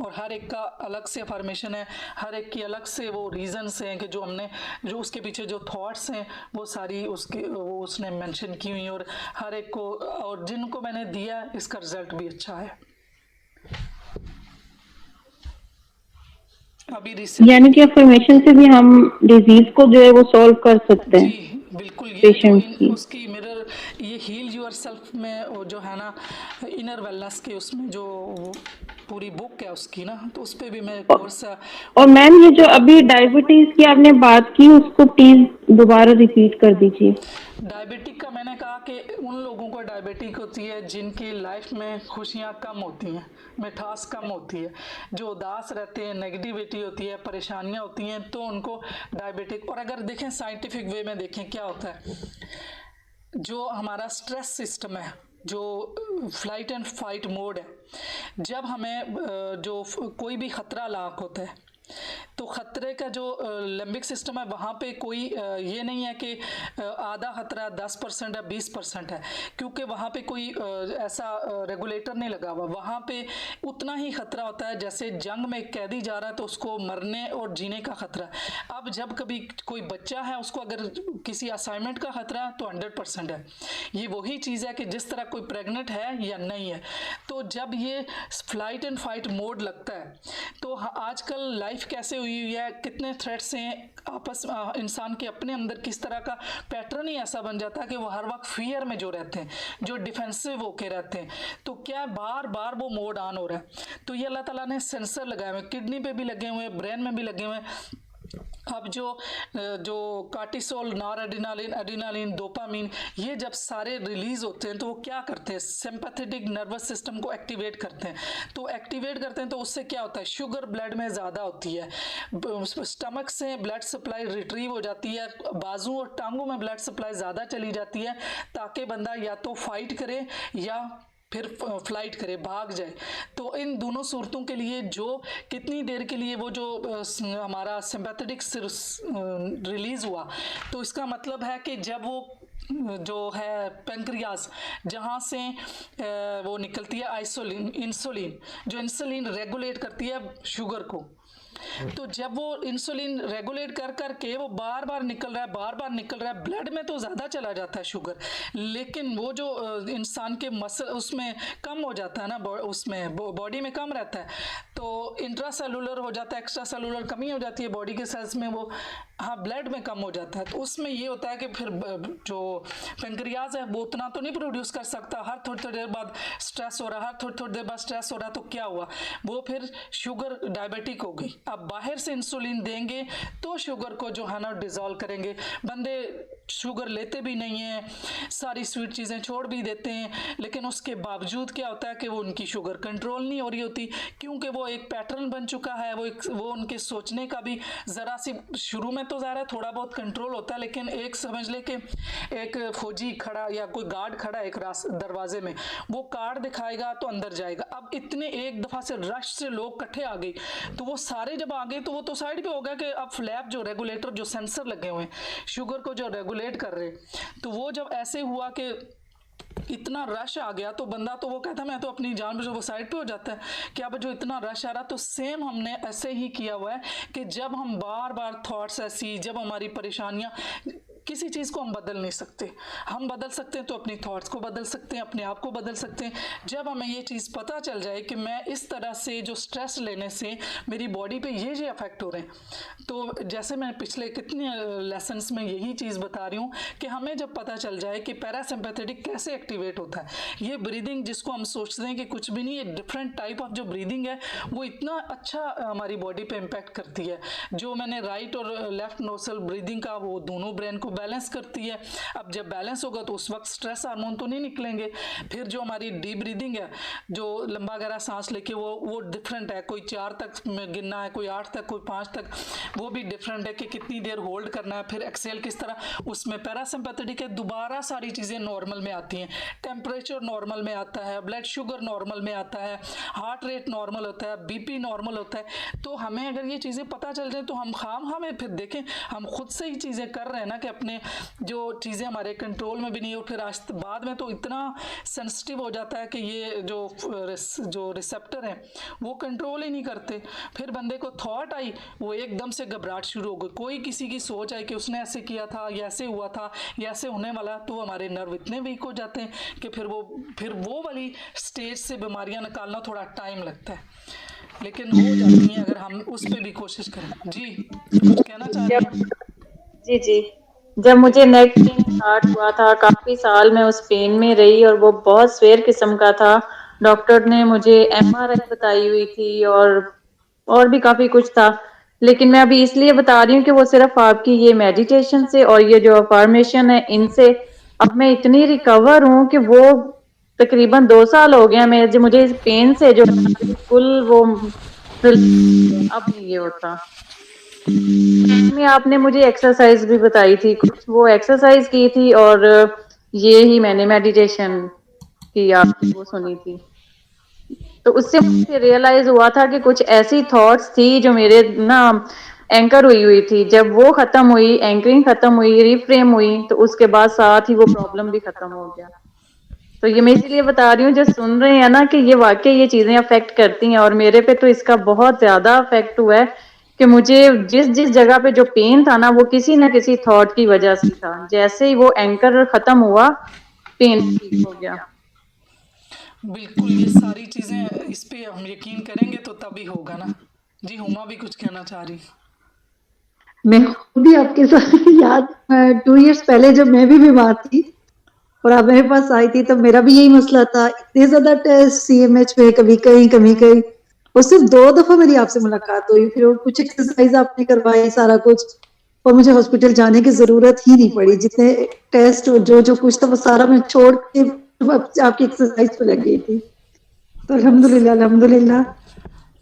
और हर एक का अलग से अफर्मेशन है, हर एक की अलग से वो रीजंस हैं कि जो उसके पीछे जो थॉट्स हैं वो सारी वो उसने मेंशन की हुई, और हर एक को, और जिनको मैंने दिया इसका रिजल्ट भी अच्छा है। अभी रिसेंट यानी कि अफर्मेशन से भी हम डिजीज को जो है वो सॉल्व कर सकते हैं। जी बिल्कुल, ये पेशेंट्स की उसकी मिरर, ये हील योर सेल्फ में वो जो है ना इनर वेलनेस के उसमें जो पूरी बुक है उसकी ना, तो उस पर भी मैं कोर्स। और मैम ये जो अभी डायबिटीज की आपने बात की उसको प्लीज दोबारा रिपीट कर दीजिए। डायबिटिक का मैंने कहा कि उन लोगों को डायबिटिक होती है जिनकी लाइफ में खुशियाँ कम होती हैं, मिठास कम होती है, जो उदास रहते हैं, नेगेटिविटी होती है, परेशानियाँ होती हैं, तो उनको डायबिटिक। और अगर देखें साइंटिफिक वे में देखें क्या होता है, जो हमारा स्ट्रेस सिस्टम है, जो फ्लाइट एंड फाइट मोड है, जब हमें जो कोई भी ख़तरा लाक होता है तो ख़तरे का जो लिम्बिक सिस्टम है वहाँ पे कोई ये नहीं है कि आधा ख़तरा 10% है 20% है, क्योंकि वहाँ पे कोई ऐसा रेगुलेटर नहीं लगा हुआ, वहाँ पे उतना ही ख़तरा होता है जैसे जंग में कैदी जा रहा है तो उसको मरने और जीने का ख़तरा। अब जब कभी कोई बच्चा है उसको अगर किसी असाइनमेंट का ख़तरा तो 100% है। ये वही चीज़ है कि जिस तरह कोई प्रेग्नेंट है या नहीं है, तो जब ये फ्लाइट एंड फाइट मोड लगता है तो आजकल लाइफ कैसे हुई है, कितने थ्रेट्स हैं आपस इंसान के अपने अंदर, किस तरह का पैटर्न ही ऐसा बन जाता है कि वो हर वक्त फियर में जो रहते हैं, जो डिफेंसिव होके रहते हैं, तो क्या बार बार वो मोड ऑन हो रहा है। तो ये अल्लाह ताला ने सेंसर लगाए हुए, किडनी पे भी लगे हुए हैं, ब्रेन में भी लगे हुए हैं। अब जो कार्टिसोल, नॉरएड्रेनालिन, एड्रेनालिन, डोपामिन, ये जब सारे रिलीज होते हैं तो वो क्या करते हैं, सिंपैथेटिक नर्वस सिस्टम को एक्टिवेट करते हैं। तो एक्टिवेट करते हैं तो उससे क्या होता है, शुगर ब्लड में ज़्यादा होती है, स्टमक से ब्लड सप्लाई रिट्रीव हो जाती है, बाजू और टांगों में ब्लड सप्लाई ज़्यादा चली जाती है, ताकि बंदा या तो फाइट करे या फिर फ्लाइट करे, भाग जाए। तो इन दोनों सूरतों के लिए जो कितनी देर के लिए वो जो हमारा सिंपैथेटिक रिलीज़ हुआ, तो इसका मतलब है कि जब वो जो है पेंक्रियाज जहाँ से वो निकलती है इंसुलिन, जो इंसुलिन रेगुलेट करती है शुगर को, तो जब वो इंसुलिन रेगुलेट कर करके वो बार बार निकल रहा है ब्लड में, तो ज़्यादा चला जाता है शुगर, लेकिन वो जो इंसान के मसल उसमें कम हो जाता है ना, उसमें बॉडी में कम रहता है, तो इंट्रासेलुलर हो जाता है, एक्स्ट्रा सेलुलर कमी हो जाती है बॉडी के सेल्स में, वो हाँ ब्लड में कम हो जाता है। तो उसमें ये होता है कि फिर जो पेंक्रियाज है वो उतना तो नहीं प्रोड्यूस कर सकता, हर थोड़ी देर बाद स्ट्रेस हो रहा है, थोड़ी देर बाद स्ट्रेस हो रहा है, तो क्या हुआ, वो फिर शुगर डायबिटिक हो गई। अब बाहर से इंसुलिन देंगे तो शुगर को जो है ना डिज़ोल्व करेंगे। बंदे शुगर लेते भी नहीं हैं, सारी स्वीट चीज़ें छोड़ भी देते हैं, लेकिन उसके बावजूद क्या होता है कि वो उनकी शुगर कंट्रोल नहीं हो रही होती, क्योंकि वो एक पैटर्न बन चुका है, वो उनके सोचने का भी ज़रा सी शुरू में तो ज़रा थोड़ा बहुत कंट्रोल होता है, लेकिन एक समझ ले कि एक फौजी खड़ा या कोई गार्ड खड़ा एक दरवाजे में, वो कार्ड दिखाएगा तो अंदर जाएगा। अब इतने एक दफ़ा से रश से लोग इकट्ठे आ गए, तो वो सारे जब आ गए तो वो तो साइड पे हो गया कि अब फ्लैप जो रेगुलेटर जो सेंसर लगे हुए हैं शुगर को जो रेगुलेट कर रहे, तो वो जब ऐसे हुआ कि इतना रश आ गया तो बंदा तो वो कहता मैं तो अपनी जान बचाओ, वो साइड पे हो जाता है कि अब जो इतना रश आ रहा। तो सेम हमने ऐसे ही किया हुआ है कि जब हम बार बार थॉट्स ऐसी, जब हमारी परेशानियां, किसी चीज़ को हम बदल नहीं सकते, हम बदल सकते हैं तो अपनी थॉट्स को बदल सकते हैं, अपने आप को बदल सकते हैं। जब हमें ये चीज़ पता चल जाए कि मैं इस तरह से जो स्ट्रेस लेने से मेरी बॉडी पे ये इफ़ेक्ट हो रहे हैं, तो जैसे मैं पिछले कितने लेसन्स में यही चीज़ बता रही हूँ कि हमें जब पता चल जाए कि पैरासिम्पैथेटिक कैसे एक्टिवेट होता है, ये ब्रीदिंग जिसको हम सोचते हैं कि कुछ भी नहीं, ये डिफरेंट टाइप ऑफ जो ब्रीदिंग है वो इतना अच्छा हमारी बॉडी पे इम्पैक्ट करती है। जो मैंने राइट और लेफ्ट नोस्ट्रल ब्रीदिंग का वो दोनों ब्रेन को बैलेंस करती है। अब जब बैलेंस होगा तो उस वक्त स्ट्रेस हार्मोन तो नहीं निकलेंगे। फिर जो हमारी डीप ब्रीदिंग है, जो लंबा गहरा सांस लेके वो डिफरेंट है। कोई 4 तक गिनना है, कोई 8 तक, कोई 5 तक, वो भी डिफरेंट है कि कितनी देर होल्ड करना है। फिर एक्सेल किस तरह, उसमें पैरासिम्पैथेटिक है, दोबारा सारी चीज़ें नॉर्मल में आती हैं। टेम्परेचर नॉर्मल में आता है, ब्लड शुगर नॉर्मल में आता है, हार्ट रेट नॉर्मल होता है, बीपी नॉर्मल होता है। तो हमें अगर ये चीज़ें पता चल जाए तो हम हमें फिर देखें हम खुद से ही चीज़ें कर रहे हैं ना, कि अपने जो चीज़ें हमारे कंट्रोल में भी नहीं हो, फिर बाद में तो इतना सेंसिटिव हो जाता है कि ये जो रिसेप्टर हैं वो कंट्रोल ही नहीं करते। फिर बंदे को थॉट आई, वो एकदम से घबराहट शुरू हो गई। कोई किसी की सोच आई कि उसने ऐसे किया था, या ऐसे हुआ था, या ऐसे होने वाला, तो हमारे नर्व इतने वीक हो जाते हैं कि फिर वो वाली स्टेज से बीमारियां निकालना थोड़ा टाइम लगता है, लेकिन हो जाती हैं अगर हम उस पर भी कोशिश करें। जी कुछ कहना चाह रही हैं? जी जी, जब मुझे नेक पेन स्टार्ट हुआ था, काफी साल मैं उस पेन में रही और वो बहुत स्वेयर किस्म का था। डॉक्टर ने मुझे एमआरआई बताई हुई थी और भी काफी कुछ था, लेकिन मैं अभी इसलिए बता रही हूँ कि वो सिर्फ आपकी ये मेडिटेशन से और ये जो अफर्मेशन है इनसे अब मैं इतनी रिकवर हूँ कि वो तकरीबन 2 साल हो गया मैं मुझे इस पेन से जो बिल्कुल वो अब नहीं ये होता। में आपने मुझे एक्सरसाइज भी बताई थी, कुछ वो एक्सरसाइज की थी और ये ही मैंने मेडिटेशन की आपकी वो सुनी थी, तो उससे मुझे रियलाइज हुआ था कि कुछ ऐसी थॉट्स थी जो मेरे ना एंकर हुई थी। जब वो खत्म हुई, एंकरिंग खत्म हुई, रिफ्रेम हुई, तो उसके बाद साथ ही वो प्रॉब्लम भी खत्म हो गया। तो ये मैं इसलिए बता रही हूँ, जो सुन रहे हैं ना, कि ये वाकई ये चीजें अफेक्ट करती हैं और मेरे पे तो इसका बहुत ज्यादा अफेक्ट हुआ है कि मुझे जिस जिस जगह पे जो पेन था ना, वो किसी ना किसी थॉट की वजह से था। जैसे ही वो एंकर खत्म हुआ, पेन ठीक हो गया। बिल्कुल, ये सारी चीज़ें इस पे हम यकीन करेंगे तो तभी होगा ना। जी हुमा भी कुछ कहना चाह रही। मैं खुद भी आपके साथ याद 2 इयर्स पहले जब मैं भी बीमार थी और आप मेरे पास आई थी, तब मेरा भी यही मसला था। इतने ज्यादा टेस्ट सीएमएच में, कभी कहीं और सिर्फ 2 दफा मेरी आपसे मुलाकात हुई, फिर वो कुछ एक्सरसाइज आपने करवाई, सारा कुछ, और मुझे हॉस्पिटल जाने की जरूरत ही नहीं पड़ी। जितने टेस्ट और जो कुछ था वो सारा मैं छोड़ के आपकी एक्सरसाइज पे लग गई थी। तो अल्हम्दुलिल्लाह अल्हम्दुलिल्लाह।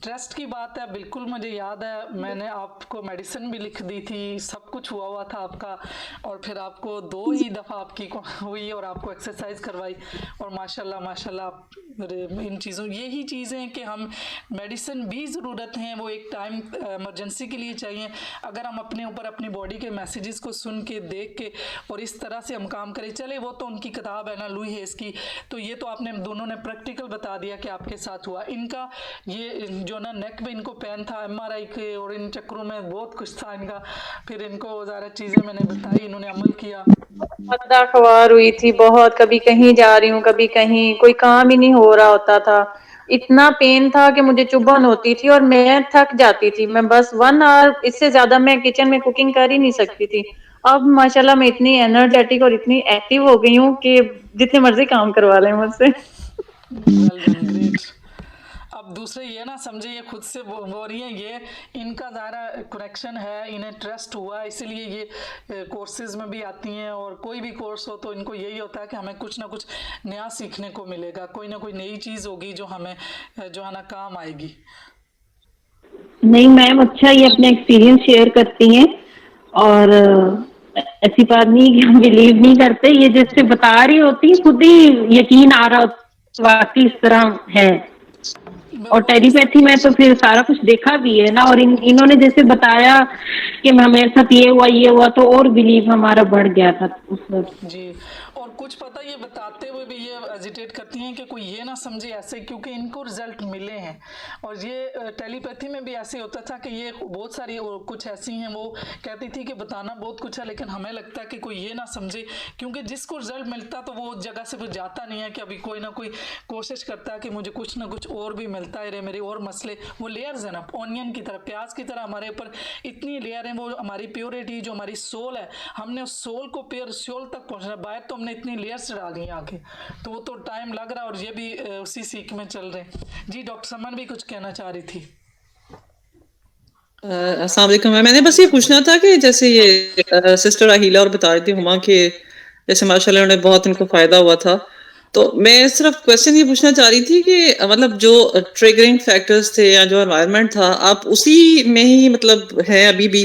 ट्रस्ट की बात है, बिल्कुल मुझे याद है, मैंने आपको मेडिसिन भी लिख दी थी, सब कुछ हुआ था आपका, और फिर आपको 2 ही दफ़ा आपकी हुई और आपको एक्सरसाइज करवाई, और माशाल्लाह माशाल्लाह इन चीज़ों, यही चीज़ें हैं कि हम मेडिसिन भी ज़रूरत हैं, वो एक टाइम इमरजेंसी के लिए चाहिए। अगर हम अपने ऊपर अपनी बॉडी के मैसेजेस को सुन के, देख के, और इस तरह से हम काम करें, चले वो तो उनकी किताब है ना लुई हेस की, तो ये तो आपने दोनों ने प्रैक्टिकल बता दिया कि आपके साथ हुआ। इनका ये जो ना नेक में इनको पेन था, एमआरआई के और इन चक्रों में बहुत कुछ था इनका, फिर इनको ज़्यादा चीज़ें मैंने बताई, इन्होंने अमल किया। मद्दा ख्वार हुई थी बहुत, कभी कहीं जा रही हूँ, कभी कहीं, कोई काम ही नहीं हो रहा होता था। इतना पेन था कि मुझे चुभन होती थी और मैं थक जाती थी। मैं बस 1 आवर, इससे ज्यादा मैं किचन में कुकिंग कर ही नहीं सकती थी। अब माशाल्लाह मैं इतनी एनर्जेटिक और इतनी एक्टिव हो गई हूँ कि जितने मर्जी काम करवा लें मुझसे। Well done, great. अब दूसरे ये ना समझे, ये खुद से बोल रही हैं, ये इनका ज़्यादा कनेक्शन है, इन्हें ट्रस्ट हुआ है, इसीलिए ये कोर्सेज में भी आती हैं, और कोई भी कोर्स हो तो इनको यही होता है कि हमें कुछ ना कुछ नया सीखने को मिलेगा, कोई ना कोई नई चीज़ होगी जो हमें जो है ना काम आएगी। नहीं मैम, अच्छा ये अपना एक्सपीरियंस शेयर करती हैं, और ऐसी बात नहीं कि हम बिलीव नहीं करते, ये जैसे बता रही होती खुद ही यकीन आ रहा होता वाकई इस तरह है। और टेलीपैथी में तो फिर सारा कुछ देखा भी है ना, और इन्होंने जैसे बताया कि हमारे साथ ये हुआ तो और बिलीव हमारा बढ़ गया था उस वक्त। जी, और कुछ पता ये बताते हुए भी ये एजिटेट करती हैं कि कोई ये ना समझे ऐसे, क्योंकि इनको रिजल्ट मिले हैं। और ये टेलीपैथी में भी ऐसे होता था कि ये बहुत सारी कुछ ऐसी हैं, वो कहती थी कि बताना बहुत कुछ है, लेकिन हमें लगता है कि कोई ये ना समझे, क्योंकि जिसको रिजल्ट मिलता तो वो उस जगह से कुछ जाता नहीं है, कि अभी कोई ना कोई कोशिश करता है कि मुझे कुछ ना कुछ और भी मिलता है, मेरे और मसले, वो लेयर्स है ना, ऑनियन की तरह, प्याज की तरह हमारे ऊपर इतनी लेयर है। वो हमारी प्योरिटी, जो हमारी सोल है, हमने उस सोल को प्योर सोल तक पहुंचना, बाहर तो हमने इतनी लेयर्स डाल दी आगे, तो वो तो टाइम लग रहा है, और ये भी उसी सीख में चल रहे हैं। जी डॉक्टर समन भी कुछ कहना चाह रही थी। अस्सलाम वालेकुम। मैंने बस ये पूछना था कि जैसे ये सिस्टर अहीला और बता रही थी हुमा कि जैसे माशाल्लाह उन्हें बहुत इनको फायदा हुआ था, तो मैं सिर्फ क्वेश्चन ये पूछना चाह रही थी कि मतलब जो ट्रिगरिंग फैक्टर्स थे या जो एनवायरनमेंट था, आप उसी में ही मतलब हैं अभी भी,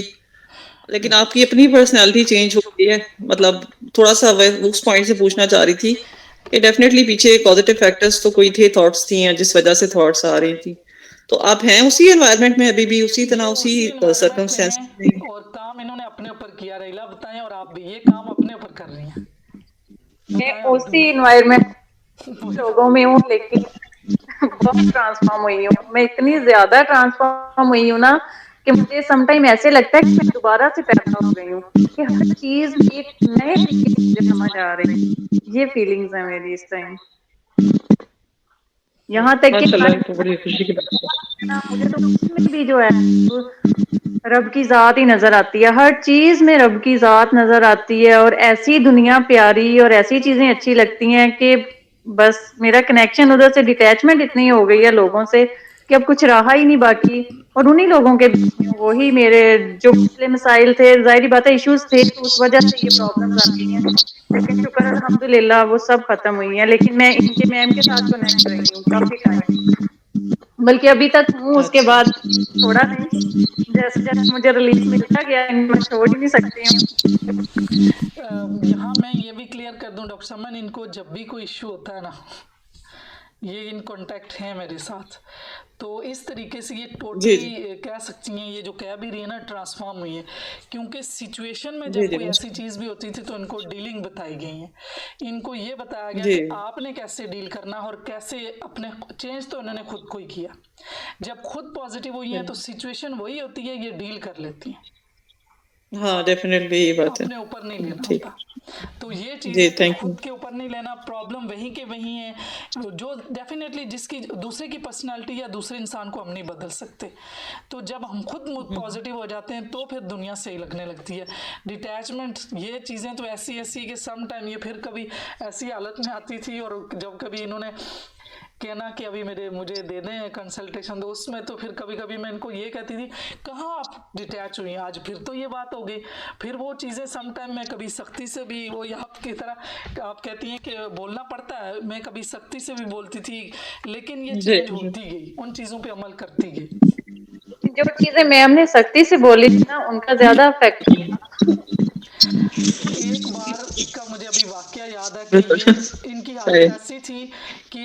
लेकिन आपकी अपनी पर्सनैलिटी चेंज हो गई है? मतलब थोड़ा सा उस पॉइंट से पूछना चाह रही थी कि डेफिनेटली पीछे पॉजिटिव फैक्टर्स तो कोई थे, थॉट्स थी या जिस वजह से थॉट्स आ रही थी, तो आप हैं उसी एनवायरनमेंट में अभी भी, उसी ये तरह उसी उसी एनवायरनमेंट में सर्कमस्टेंसेस में? हैं और काम इन्होंने अपने ऊपर किया। रहीला बताएं, और आप भी ये काम अपने ऊपर कर रही हैं, मैं बताएं आप उसी भी। इन्वायरमेंट वही। लोगों में हूँ, लेकिन बहुत ट्रांसफॉर्म हुई हूँ मैं, इतनी ज्यादा ट्रांसफॉर्म हुई हूँ ना कि मुझे समटाइम ऐसे लगता है कि मैं दोबारा से पैदा हो गई हूँ, कि हर चीज एक नए तरीके से मुझे समझ आ रही है। ये फीलिंग्स है मेरी इस टाइम। यहाँ तक कि माशाल्लाह, ये तो बड़ी खुशी की बात है। ना, मुझे तो खुद में भी जो है रब की जात ही नजर आती है, हर चीज में रब की जात नजर आती है, और ऐसी दुनिया प्यारी और ऐसी चीजें अच्छी लगती हैं कि बस मेरा कनेक्शन उधर से, डिटैचमेंट इतनी हो गई है लोगों से कि अब कुछ रहा ही नहीं बाकी। और उन्हीं लोगों के बीच में हूँ, वही मेरे जो पिछले मसाइल थे, जाहिर बात है इश्यूज थे, तो उस वजह से ये प्रॉब्लम्स आती हैं, लेकिन शुक्र अल्हम्दुलिल्लाह वो सब खत्म हुई हैं। लेकिन मैं इनके मैम के साथ कनेक्ट रही हूँ काफी टाइम, बल्कि अभी तक हूँ, उसके अच्छा, बाद छोड़ा नहीं। जैसे जैसे मुझे रिलीफ मिलता गया, मैं छोड़ ही नहीं सकती हूँ। यहाँ मैं ये भी क्लियर कर दूं डॉक्टर समन, इनको जब भी कोई इश्यू होता है ना, ये इन कांटेक्ट हैं मेरे साथ, तो इस तरीके से ये जी जी टोटली कह सकती हैं, ये जो कह भी रही है ना, ट्रांसफॉर्म हुई है। क्योंकि सिचुएशन में जी जब जी कोई ऐसी माशाल्लाह। चीज़ भी होती थी तो इनको डीलिंग बताई गई है, इनको ये बताया गया जी कि आपने कैसे डील करना और कैसे अपने, चेंज तो इन्होंने खुद को ही किया। जब खुद पॉजिटिव हुई हैं तो सिचुएशन वही होती है, ये डील कर लेती हैं, हाँ, डेफिनेटली ये बात है। अपने ऊपर नहीं लेना ठीक। होता। तो ये जी, चीज़ें तो थैंक यू। खुद के ऊपर नहीं लेना, प्रॉब्लम वहीं के वहीं है। जो डेफिनेटली जिसकी दूसरे की पर्सनालिटी या दूसरे इंसान को हम नहीं बदल सकते, तो जब हम खुद पॉजिटिव हो जाते हैं तो फिर दुनिया सही लगने लगती है। डिटैचमेंट, ये चीज़ें तो ऐसी ऐसी कि सम टाइम ये फिर कभी ऐसी हालत में आती थी, और जब कभी इन्होंने कहना कि अभी मुझे दे दें कंसल्टेशन, तो उसमें तो फिर कभी कभी मैं इनको ये कहती थी, कहाँ आप डिटैच हुई हैं आज, फिर तो ये बात हो गई। फिर वो चीज़ें सम टाइम मैं कभी सख्ती से भी, वो आपकी तरह आप कहती हैं कि बोलना पड़ता है, मैं कभी सख्ती से भी बोलती थी, लेकिन ये जी चेंज जी होती गई, उन चीज़ों पे अमल करती गई। जो चीजें मैम ने सख्ती से बोली थी ना, उनका ज्यादा इफेक्ट एक बार का मुझे अभी वाकया याद है कि बिल्कुल। ये इनकी हालत सही। ऐसी थी कि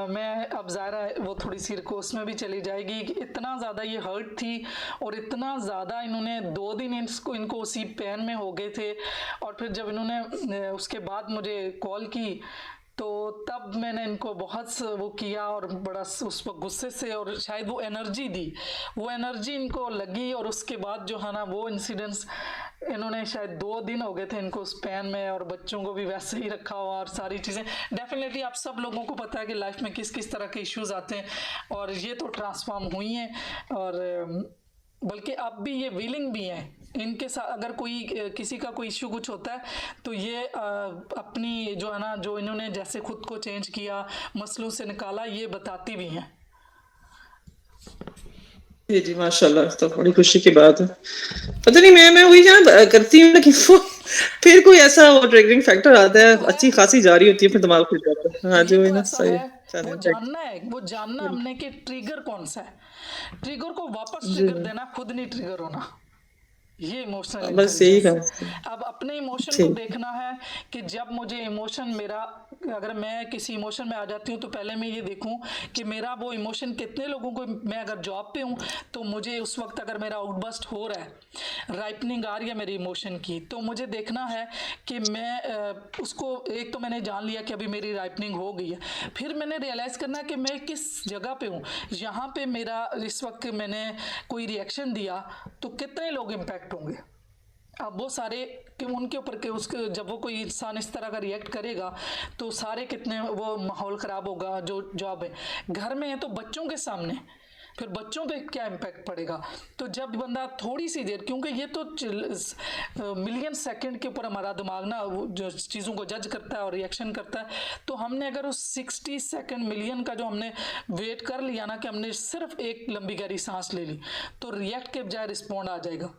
मैं, अब ज़ाहिर है वो थोड़ी सी रिकोर्स में भी चली जाएगी, कि इतना ज़्यादा ये हर्ट थी, और इतना ज़्यादा इन्होंने 2 दिन इनको उसी पेन में हो गए थे। और फिर जब इन्होंने उसके बाद मुझे कॉल की, तो तब मैंने इनको बहुत वो किया, और बड़ा उस वक्त गुस्से से, और शायद वो एनर्जी दी, वो एनर्जी इनको लगी, और उसके बाद जो है ना वो इंसिडेंट्स, इन्होंने शायद 2 दिन हो गए थे इनको उस पैन में, और बच्चों को भी वैसे ही रखा हुआ, और सारी चीज़ें। डेफिनेटली आप सब लोगों को पता है कि लाइफ में किस किस तरह के इश्यूज आते हैं, और ये तो ट्रांसफॉर्म हुई हैं, और बल्कि अब भी ये विलिंग भी हैं। इनके साथ अगर कोई किसी का कोई इश्यू कुछ होता है, तो ये अपनी जो है ना, जो इन्होंने जैसे खुद को चेंज किया, मसलों से निकाला, ये बताती भी हैं। जी जी माशाल्लाह, तो बड़ी खुशी की बात है। पता नहीं, मैं वही ना करती हूँ, लेकिन वो फिर कोई ऐसा वो ट्रिगरिंग फैक्टर आता वो है, तो है, अच्छी खासी जारी होती है, फिर दिमाग खुल जाता है। हाँ जी, ये वही तो ना, ऐसा सही। है। चलें, वो थैंक जानना है, वो जानना हमने कि ट्रिगर कौन सा है, ट्रिगर को वापस जी ट्रिगर देना, खुद नहीं ट्रिगर होना, ये इमोशनल बस यही इंटेलिजेंस कहा। है। अब अपने इमोशन को ठीक। देखना है कि जब मुझे इमोशन मेरा, अगर मैं किसी इमोशन में आ जाती हूँ, तो पहले मैं ये देखूँ कि मेरा वो इमोशन कितने लोगों को, मैं अगर जॉब पे हूँ तो मुझे उस वक्त अगर मेरा आउटबर्स्ट हो रहा है, राइपनिंग आ रही है मेरी इमोशन की, तो मुझे देखना है कि मैं उसको, एक तो मैंने जान लिया कि अभी मेरी राइपनिंग हो गई है, फिर मैंने रियलाइज़ करना है कि मैं किस जगह पे हूँ, यहाँ पे मेरा इस वक्त मैंने कोई रिएक्शन दिया तो कितने लोग इम्पैक्ट होंगे। अब वो सारे कि उनके ऊपर के उसके, जब वो कोई इंसान इस तरह का रिएक्ट करेगा तो सारे कितने वो माहौल ख़राब होगा। जो जॉब है, घर में है तो बच्चों के सामने, फिर बच्चों पे क्या इम्पैक्ट पड़ेगा। तो जब बंदा थोड़ी सी देर, क्योंकि ये तो मिलियन सेकंड के ऊपर हमारा दिमाग ना वो जो चीज़ों को जज करता है और रिएक्शन करता है, तो हमने अगर उस 60 सेकंड मिलियन का जो हमने वेट कर लिया ना, कि हमने सिर्फ एक लंबी गहरी सांस ले ली, तो रिएक्ट के बजाय रिस्पॉन्ड आ जाएगा,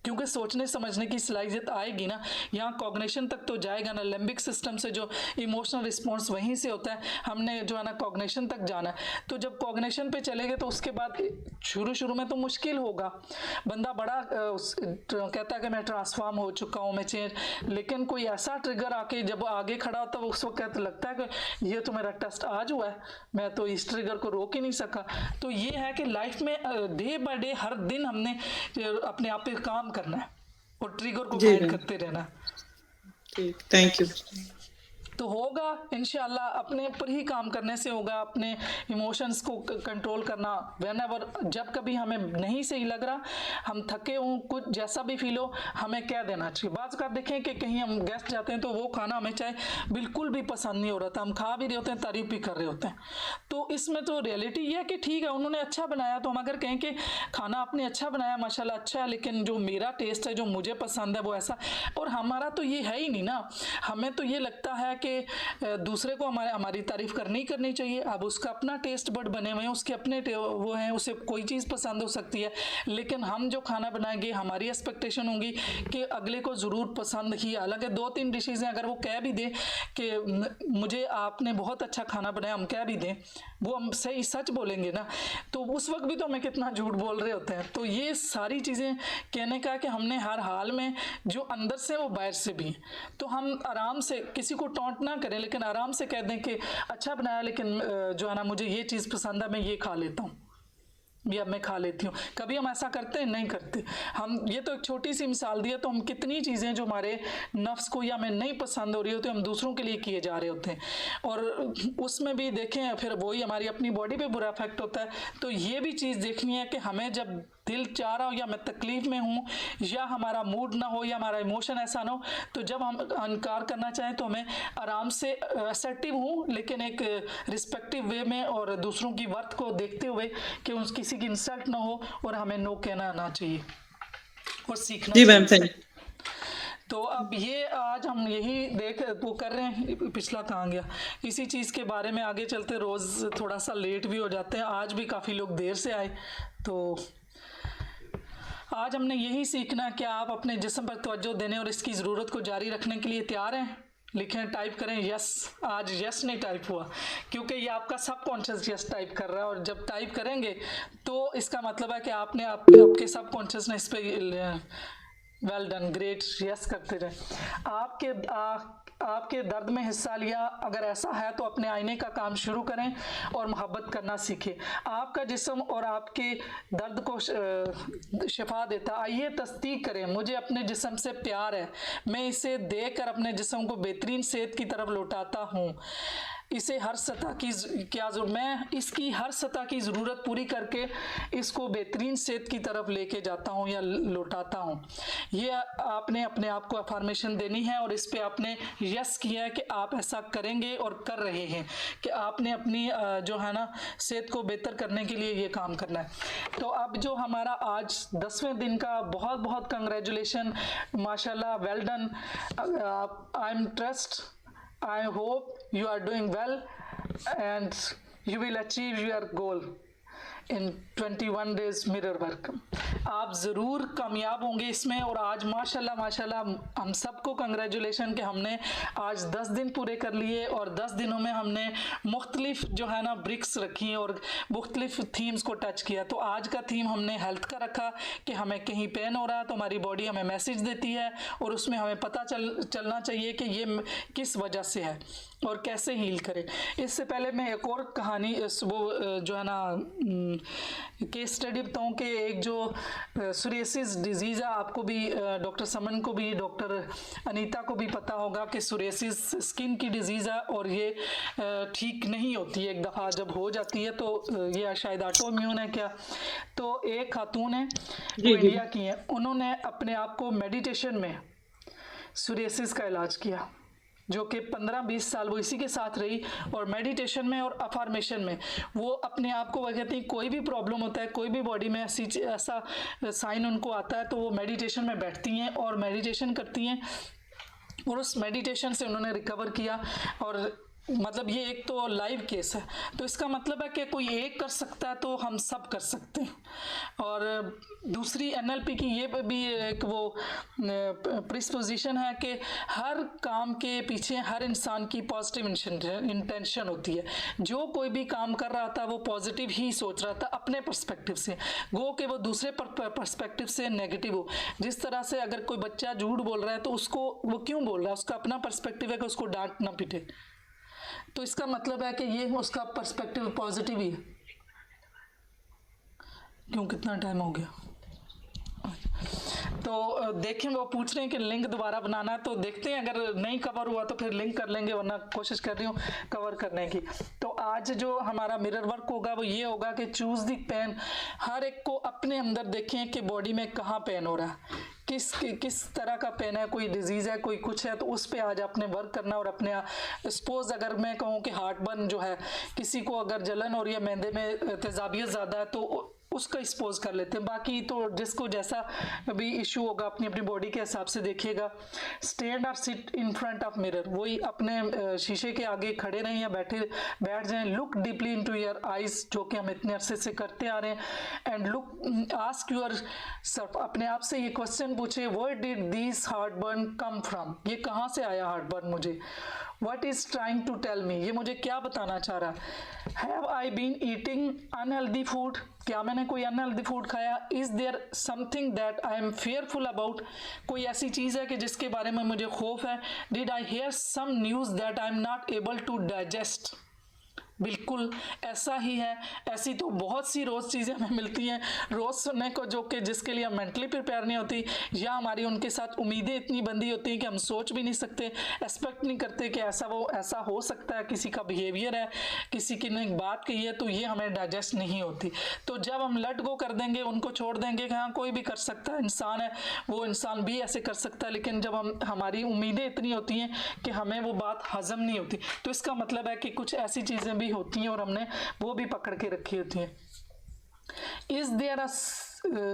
क्योंकि सोचने समझने की सलाहियत आएगी ना, यहाँ कॉग्निशन तक तो जाएगा ना। लिम्बिक सिस्टम से जो इमोशनल रिस्पॉन्स वहीं से होता है, हमने जो है ना कॉग्निशन तक जाना है। तो जब कॉग्निशन पे चलेंगे तो उसके बाद शुरू में तो मुश्किल होगा, बंदा बड़ा कहता है कि मैं ट्रांसफॉर्म हो चुका हूँ, मैं चेंज, लेकिन कोई ऐसा ट्रिगर आके जब आगे खड़ा होता है उस वक्त लगता है कि ये तो मेरा टेस्ट आज हुआ है, मैं तो इस ट्रिगर को रोक ही नहीं सका। तो ये है कि लाइफ में डे बाय डे हर दिन हमने अपने आप पे काम करना है और ट्रिगर को फाइंड करते रहना। Thank you. तो होगा इंशाल्लाह, अपने पर ही काम करने से होगा, अपने इमोशंस को कंट्रोल करना। व्हेनेवर जब कभी हमें नहीं सही लग रहा, हम थके हों, कुछ जैसा भी फील हो, हमें कह देना चाहिए। बाज़ का देखें कि कहीं हम गेस्ट जाते हैं तो वो खाना हमें चाहे बिल्कुल भी पसंद नहीं हो रहा था, हम खा भी रहे होते हैं, तारीफ भी कर रहे होते हैं, तो इसमें तो रियलिटी ये है कि ठीक है उन्होंने अच्छा बनाया, तो हम अगर कहें कि खाना आपने अच्छा बनाया, माशाल्लाह अच्छा है, लेकिन जो मेरा टेस्ट है, जो मुझे पसंद है वो ऐसा, और हमारा तो ये है ही नहीं ना। हमें तो ये लगता है कि दूसरे को हमारी तारीफ करनी चाहिए। अब उसका अपना टेस्ट बड बने हुए हैं, उसके अपने वो हैं, उसे कोई चीज़ पसंद हो सकती है, लेकिन हम जो खाना बनाएंगे हमारी एक्सपेक्टेशन होगी कि अगले को ज़रूर पसंद ही। हालांकि 2-3 डिशेज़ हैं, अगर वो कह भी दें कि मुझे आपने बहुत अच्छा खाना बनाया, हम कह भी दें, वो हम सही सच बोलेंगे ना, तो उस वक्त भी तो हमें कितना झूठ बोल रहे होते हैं। तो ये सारी चीज़ें कहने का कि हमने हर हाल में जो अंदर से वो बाहर से भी, तो हम आराम से किसी को टॉन्ट ना करें, लेकिन आराम से कह दें कि अच्छा बनाया, लेकिन जो है ना मुझे ये चीज़ पसंद है, मैं ये खा लेता हूँ या मैं खा लेती हूँ। कभी हम ऐसा करते हैं? नहीं करते। हम ये तो एक छोटी सी मिसाल दी है, तो हम कितनी चीज़ें जो हमारे नफ्स को या हमें नहीं पसंद हो रही होती है, हम दूसरों के लिए किए जा रहे होते हैं, और उसमें भी देखें फिर वही हमारी अपनी बॉडी पे बुरा इफेक्ट होता है। तो ये भी चीज़ देखनी है कि हमें जब दिल चाह रहा हो या मैं तकलीफ में हूँ या हमारा मूड ना हो या हमारा इमोशन ऐसा ना हो, तो जब हम इनकार करना चाहें तो हमें आराम से असर्टिव हूँ, लेकिन एक रिस्पेक्टिव वे में, और दूसरों की वर्थ को देखते हुए कि किसी की इंसल्ट ना हो, और हमें नो कहना आना चाहिए और सीखना। जी मैम, थैंक यू। तो अब ये आज हम यही देख वो कर रहे हैं, पिछला कहाँ गया, इसी चीज़ के बारे में आगे चलते। रोज़ थोड़ा सा लेट भी हो जाते हैं, आज भी काफ़ी लोग देर से आए। तो आज हमने यही सीखना है कि आप अपने जिस्म पर तवज्जो देने और इसकी ज़रूरत को जारी रखने के लिए तैयार हैं। लिखें, टाइप करें यस। आज यस नहीं टाइप हुआ, क्योंकि ये आपका सबकॉन्शियस यस टाइप कर रहा है, और जब टाइप करेंगे तो इसका मतलब है कि आपने आपके सबकॉन्शियसनेस पे वेल डन, ग्रेट, यस करते रहे। आपके दर्द में हिस्सा लिया, अगर ऐसा है तो अपने आईने का काम शुरू करें और मोहब्बत करना सीखें। आपका जिस्म और आपके दर्द को शिफा देता। आइए तस्दीक करें, मुझे अपने जिस्म से प्यार है, मैं इसे देखकर अपने जिस्म को बेहतरीन सेहत की तरफ लौटाता हूँ। इसे हर सतह की मैं इसकी हर सतह की ज़रूरत पूरी करके इसको बेहतरीन सेहत की तरफ लेके जाता हूँ या लौटाता हूँ। ये आपने अपने आप को अफर्मेशन देनी है, और इस पे आपने यस किया है कि आप ऐसा करेंगे और कर रहे हैं, कि आपने अपनी जो है ना सेहत को बेहतर करने के लिए ये काम करना है। तो अब जो हमारा आज 10वें दिन का बहुत बहुत कंग्रेचुलेशन, माशाल्लाह, well done. I am trust, I hope you are doing well and you will achieve your goal in 21 days mirror work। आप ज़रूर कामयाब होंगे इसमें। और आज माशाल्लाह माशाल्लाह हम सबको कंग्रेचुलेशन कि हमने आज 10 दिन पूरे कर लिए, और 10 दिनों में हमने मुख्तलिफ जो है ना ब्रिक्स रखी और मुख्तलिफ थीम्स को टच किया। तो आज का थीम हमने हेल्थ का रखा कि हमें कहीं पेन हो रहा है तो हमारी बॉडी हमें मैसेज देती है, और उसमें हमें पता चलना चाहिए कि ये किस वजह से है और कैसे हील करें। इससे पहले मैं एक और कहानी वो जो है ना केस स्टडी बताऊँ कि एक जो सोरियासिस डिजीज़ है, आपको भी डॉक्टर समन को भी डॉक्टर अनीता को भी पता होगा कि सोरियासिस स्किन की डिजीज़ है, और ये ठीक नहीं होती है। एक दफ़ा जब हो जाती है तो ये शायद ऑटोइम्यून है क्या। तो एक खातून है वो इंडिया की है, उन्होंने अपने आप को मेडिटेशन में सोरियासिस का इलाज किया। जो कि 15-20 साल वो इसी के साथ रही, और मेडिटेशन में और अफर्मेशन में वो अपने आप को, वो कहती हैं कोई भी प्रॉब्लम होता है, कोई भी बॉडी में ऐसा साइन उनको आता है तो वो मेडिटेशन में बैठती हैं और मेडिटेशन करती हैं, और उस मेडिटेशन से उन्होंने रिकवर किया। और मतलब ये एक तो लाइव केस है, तो इसका मतलब है कि कोई एक कर सकता है तो हम सब कर सकते हैं। और दूसरी NLP की ये भी एक वो प्रिस्पोजिशन है कि हर काम के पीछे हर इंसान की पॉजिटिव इंटेंशन होती है। जो कोई भी काम कर रहा था वो पॉजिटिव ही सोच रहा था अपने पर्सपेक्टिव से, गो कि वो दूसरे पर्सपेक्टिव से नेगेटिव हो। जिस तरह से अगर कोई बच्चा झूठ बोल रहा है तो उसको वो क्यों बोल रहा है, उसका अपना पर्सपेक्टिव है कि उसको डांट ना पिटे, तो इसका मतलब है कि ये उसका पर्सपेक्टिव पॉजिटिव ही है। क्यों, कितना टाइम हो गया? तो देखें, वो पूछ रहे हैं कि लिंक दोबारा बनाना है, तो देखते हैं अगर नहीं कवर हुआ तो फिर लिंक कर लेंगे, वरना कोशिश कर रही हूँ कवर करने की। तो आज जो हमारा मिरर वर्क होगा वो ये होगा कि चूज द पेन। हर एक को अपने अंदर देखें कि बॉडी में कहाँ पेन हो रहा है, किस तरह का पेन है, कोई डिजीज़ है, कोई कुछ है, तो उस पे आज आपने वर्क करना। और अपने सपोज अगर मैं कहूँ कि हार्ट बर्न जो है, किसी को अगर जलन हो रही है, मैदे में तेजाबियत ज़्यादा है, तो उसका एक्सपोज कर लेते हैं। बाकी तो जिसको जैसा भी इशू होगा अपनी अपनी बॉडी के हिसाब से देखिएगा। स्टैंड और sit in front of mirror, वही अपने शीशे के आगे खड़े रहें या बैठ जाएं। Look deeply into your eyes, जो कि हम इतने अरसे से करते आ रहे हैं। And look ask yourself, अपने आप से ये क्वेश्चन पूछे, where did this heartburn come from, ये कहाँ से आया हार्ट बर्न मुझे। What is trying to tell me, ये मुझे क्या बताना चाह रहा है। Have I been eating unhealthy food, क्या मैंने कोई अनहेल्दी फूड खाया। Is there something that I am fearful about, कोई ऐसी चीज़ है कि जिसके बारे में मुझे खौफ है। Did I hear some news that I am not able to digest, बिल्कुल ऐसा ही है। ऐसी तो बहुत सी रोज़ चीज़ें हमें मिलती हैं रोज़ सुनने को, जो कि जिसके लिए हम मेंटली प्रिपेयर नहीं होती, या हमारी उनके साथ उम्मीदें इतनी बंधी होती हैं कि हम सोच भी नहीं सकते, एक्सपेक्ट नहीं करते कि ऐसा हो सकता है। किसी का बिहेवियर है, किसी की ने एक बात कही है, तो ये हमें डाइजेस्ट नहीं होती। तो जब हम लेट गो कर देंगे, उनको छोड़ देंगे कि हाँ कोई भी कर सकता है, इंसान है, वो इंसान भी ऐसे कर सकता है, लेकिन जब हमारी उम्मीदें इतनी होती हैं कि हमें वो बात हजम नहीं होती, तो इसका मतलब है कि कुछ ऐसी चीज़ें भी होती हैं और हमने वो भी पकड़ के रखी होती हैं। Is there a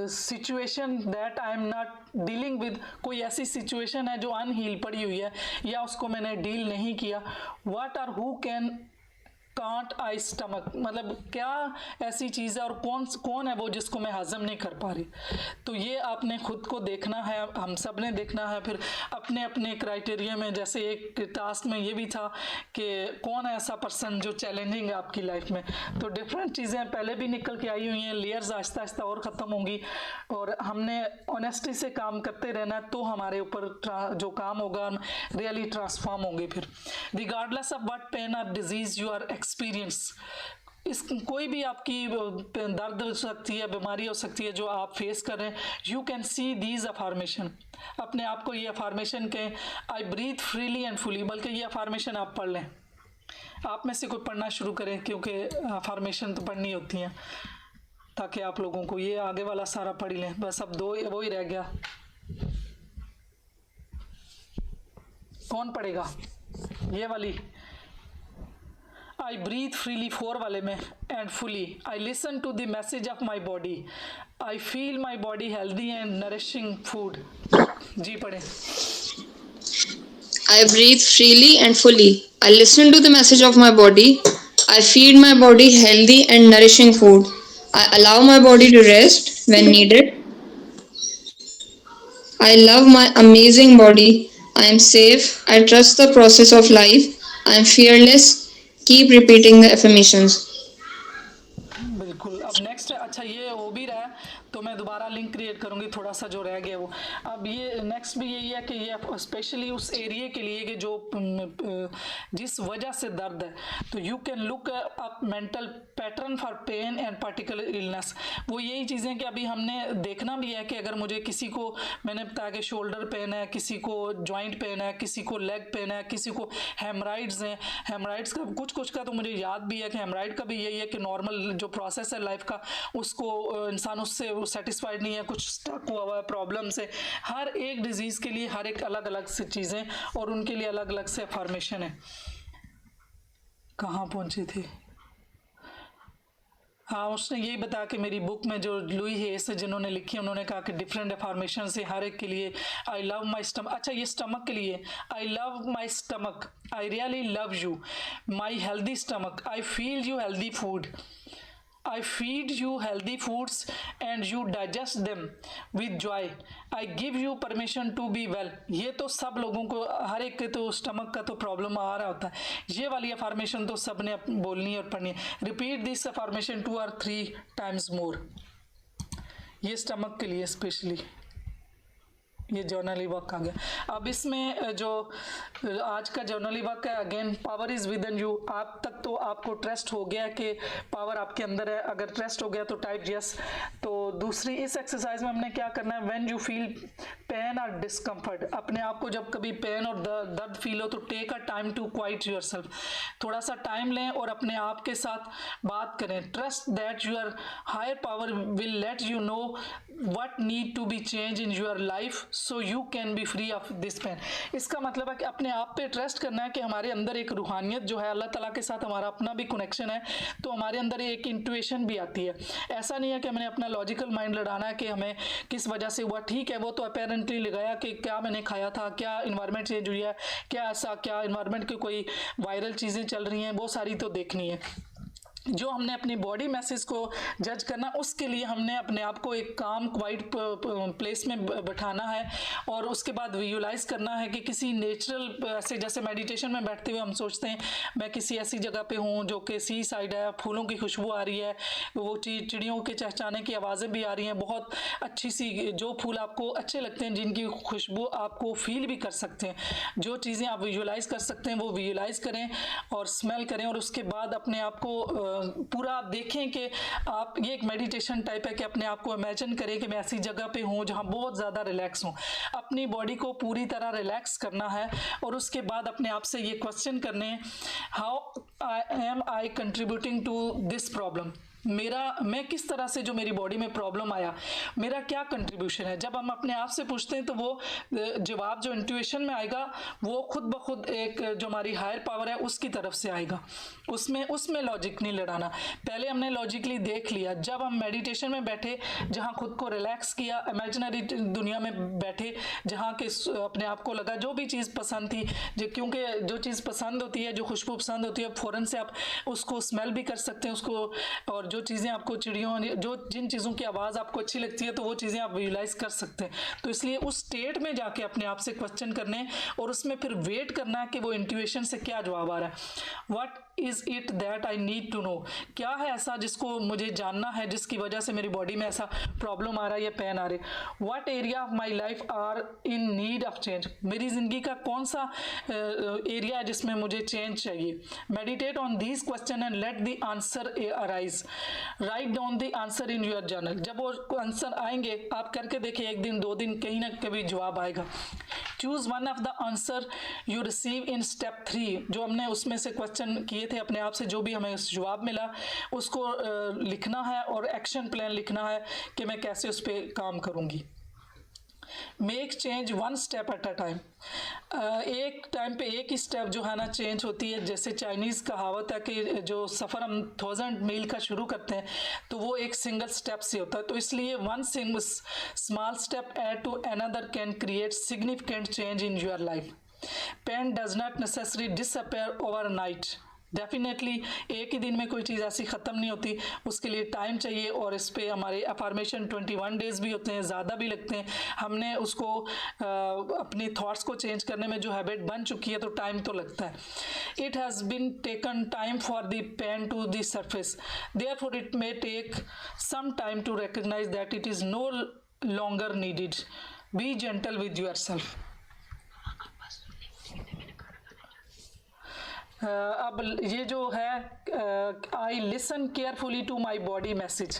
situation that I am not dealing with, कोई ऐसी सिचुएशन है जो अनहील पड़ी हुई है या उसको मैंने डील नहीं किया। What or who can't I stomach, मतलब क्या ऐसी चीज़ है और कौन है वो जिसको मैं हजम नहीं कर पा रही। तो ये आपने खुद को देखना है, हम सब ने देखना है। फिर अपने अपने क्राइटेरिया में, जैसे एक टास्क में ये भी था कि कौन है ऐसा पर्सन जो चैलेंजिंग है आपकी लाइफ में। तो डिफरेंट चीज़ें पहले भी निकल के आई हुई हैं, लेयर्स आहिस्ता आहिस्ता और ख़त्म होंगी, और हमने ऑनेस्टी से काम करते रहना, तो हमारे ऊपर जो काम होगा हम रियली ट्रांसफॉर्म होंगे। फिर रिगार्डलेस ऑफ व्हाट पेन और डिजीज़ यू आर एक्सपीरियंस, कोई भी आपकी दर्द हो सकती है, बीमारी हो सकती है जो आप फेस कर रहे हैं, you can see these affirmation, अपने आप को ये अफर्मेशन कहें, आई ब्रीथ फ्रीली एंड फुली, बल्कि ये अफर्मेशन आप पढ़ लें। आप में से कोई पढ़ना शुरू करें, क्योंकि अफर्मेशन तो पढ़नी होती हैं, ताकि आप लोगों को ये आगे वाला सारा पढ़ लें। बस अब वो ही रह गया, कौन पढ़ेगा ये वाली। I breathe freely 4 वाले में, and fully I listen to the message of my body, I feel my body healthy and nourishing food। जी पढ़े। I breathe freely and fully. I listen to the message of my body. I feed my body healthy and nourishing food. I allow my body to rest when needed. I love my amazing body. I am safe. I trust the process of life. I am fearless. Keep repeating the affirmations. बिल्कुल। अब next, अच्छा ये हो भी रहा है तो मैं दोबारा लिंक क्रिएट करूँगी, थोड़ा सा जो रह गया वो। अब ये नेक्स्ट भी यही है कि ये स्पेशली उस एरिया के लिए कि जो जिस वजह से दर्द है, तो you can look up mental pattern for pain and particular illness. वो यही चीज़ें कि अभी हमने देखना भी है कि अगर मुझे किसी को, मैंने बताया कि शोल्डर पेन है, किसी को जॉइंट पेन है, किसी को लेग पेन है, किसी को हेमराइड्स हैं। हेमराइड्स का कुछ का तो मुझे याद भी है कि हेमराइड का भी यही है कि नॉर्मल जो प्रोसेस है लाइफ का, उसको इंसान इंसान उससे सेटिस्फाइड नहीं है, कुछ स्टक हुआ हुआ है प्रॉब्लम से। हर एक डिजीज़ के लिए हर एक अलग अलग से चीज़ें और उनके लिए अलग अलग से अफर्मेशन है। कहाँ पहुँची थी? हाँ, उसने यही बताया कि मेरी बुक में जो लुई हेस जिन्होंने लिखी, उन्होंने कहा कि डिफरेंट अफर्मेशन से हर एक के लिए आई लव माई स्टमक। अच्छा, ये स्टमक के लिए आई love my stomach, I really love you, my healthy stomach, I feel you healthy food, I feed you healthy foods and you digest them with joy. I give you permission to be well. ये तो सब लोगों को, हर एक के तो stomach का तो प्रॉब्लम आ रहा होता है। ये वाली अफर्मेशन तो सब ने बोलनी है और पढ़नी है। Repeat this affirmation 2 or 3 times more. ये स्टमक के लिए स्पेशली। ये जर्नली वर्क आ गया। अब इसमें जो आज का जर्नली वर्क है, again power is with in you. आप तक तो आपको ट्रस्ट हो गया कि पावर आपके अंदर है। अगर ट्रस्ट हो गया तो टाइप यस। तो दूसरी इस एक्सरसाइज में हमने क्या करना है, व्हेन यू फील पेन और डिस्कम्फर्ट, अपने आप को जब कभी पेन और दर्द फील हो तो take a time to quiet yourself, थोड़ा सा टाइम लें और अपने आप के साथ बात करें। Trust that your higher power will let you know what need to be change in your life so you can be free of this pain. इसका मतलब है कि अपने आप पे ट्रस्ट करना है कि हमारे अंदर एक रूहानियत जो है, अल्लाह ताला के साथ हमारा अपना भी कनेक्शन है, तो हमारे अंदर एक इंट्यूशन भी आती है। ऐसा नहीं है कि हमने अपना लॉजिकल माइंड लड़ाना है कि हमें किस वजह से हुआ। ठीक है, वो तो अपेरेंटली लगाया कि क्या मैंने खाया था, क्या इन्वायरमेंट चेंज हुई है, क्या ऐसा, क्या इन्वायरमेंट की कोई वायरल चीज़ें चल रही हैं, वो सारी तो देखनी है। जो हमने अपनी बॉडी मैसेज को जज करना, उसके लिए हमने अपने आप को एक काम क्वाइट प्लेस में बैठाना है और उसके बाद विजुलाइज करना है कि किसी नेचुरल, ऐसे जैसे मेडिटेशन में बैठते हुए हम सोचते हैं मैं किसी ऐसी जगह पे हूँ जो कि सी साइड है, फूलों की खुशबू आ रही है, वो चिड़ियों के चहचहाने की आवाज़ें भी आ रही हैं, बहुत अच्छी सी, जो फूल आपको अच्छे लगते हैं, जिनकी खुशबू आपको फील भी कर सकते हैं, जो चीज़ें आप विजुलाइज कर सकते हैं वो विजुलाइज करें और स्मेल करें। और उसके बाद अपने आप को पूरा आप देखें कि आप, ये एक मेडिटेशन टाइप है कि अपने आप को इमेजिन करें कि मैं ऐसी जगह पे हूँ जहाँ बहुत ज़्यादा रिलैक्स हूँ। अपनी बॉडी को पूरी तरह रिलैक्स करना है और उसके बाद अपने आप से ये क्वेश्चन करने हैं, how am I contributing to this problem. मैं किस तरह से, जो मेरी बॉडी में प्रॉब्लम आया, मेरा क्या कंट्रीब्यूशन है। जब हम अपने आप से पूछते हैं तो वो जवाब जो इंट्यूशन में आएगा वो खुद ब खुद एक जो हमारी हायर पावर है उसकी तरफ से आएगा। उसमें लॉजिक नहीं लड़ाना। पहले हमने लॉजिकली देख लिया, जब हम मेडिटेशन में बैठे, जहाँ खुद को रिलैक्स किया, इमेजिनरी दुनिया में बैठे, जहाँ के अपने आप को लगा जो भी चीज़ पसंद थी, क्योंकि जो चीज़ पसंद होती है, जो खुशबू पसंद होती है, फ़ौरन से आप उसको स्मेल भी कर सकते हैं उसको। और जो चीज़ें आपको चिड़ियों, जिन चीज़ों की आवाज़ आपको अच्छी लगती है तो वो चीज़ें आप विजुलाइज कर सकते हैं। तो इसलिए उस स्टेट में जाके अपने आप से क्वेश्चन करने और उसमें फिर वेट करना है कि वो इंट्यूशन से क्या जवाब आ रहा है। What is it that I need to know, क्या है ऐसा जिसको मुझे जानना है, जिसकी वजह से मेरी बॉडी में ऐसा प्रॉब्लम आ रहा है या पेन आ रही है। What area of my life are in need of change, मेरी ज़िंदगी का कौन सा एरिया है जिसमें मुझे चेंज चाहिए। Meditate on these question and let the answer arise. Write down the answer in your journal. जब वो आंसर आएंगे आप करके देखिए, 1 दिन 2 दिन कहीं ना कभी जवाब आएगा। Choose one of the answer you receive in step 3, जो हमने उसमें से क्वेश्चन किए थे अपने आप से, जो भी हमें जवाब मिला उसको लिखना है और एक्शन प्लान लिखना है कि मैं कैसे उस पर काम करूँगी। Make change 1 step at a time. एक टाइम पे एक ही स्टेप जो है ना चेंज होती है। जैसे चाइनीज़ कहावत है कि जो सफ़र हम 1000 मील का शुरू करते हैं तो वो एक सिंगल स्टेप से होता है। तो इसलिए 1 small step add to another can create significant change in your life. Pain does not necessary disappear overnight. Definitely एक ही दिन में कोई चीज़ ऐसी ख़त्म नहीं होती, उसके लिए टाइम चाहिए। और इस पे हमारे अफर्मेशन 21 डेज़ भी होते हैं, ज़्यादा भी लगते हैं। हमने उसको अपनी थॉट्स को चेंज करने में जो हैबिट बन चुकी है तो टाइम तो लगता है। It has been taken time for the pain to the surface, therefore it may take some time to recognize that it is no longer needed. Be gentle with yourself. अब ये जो है, I listen carefully to my body message.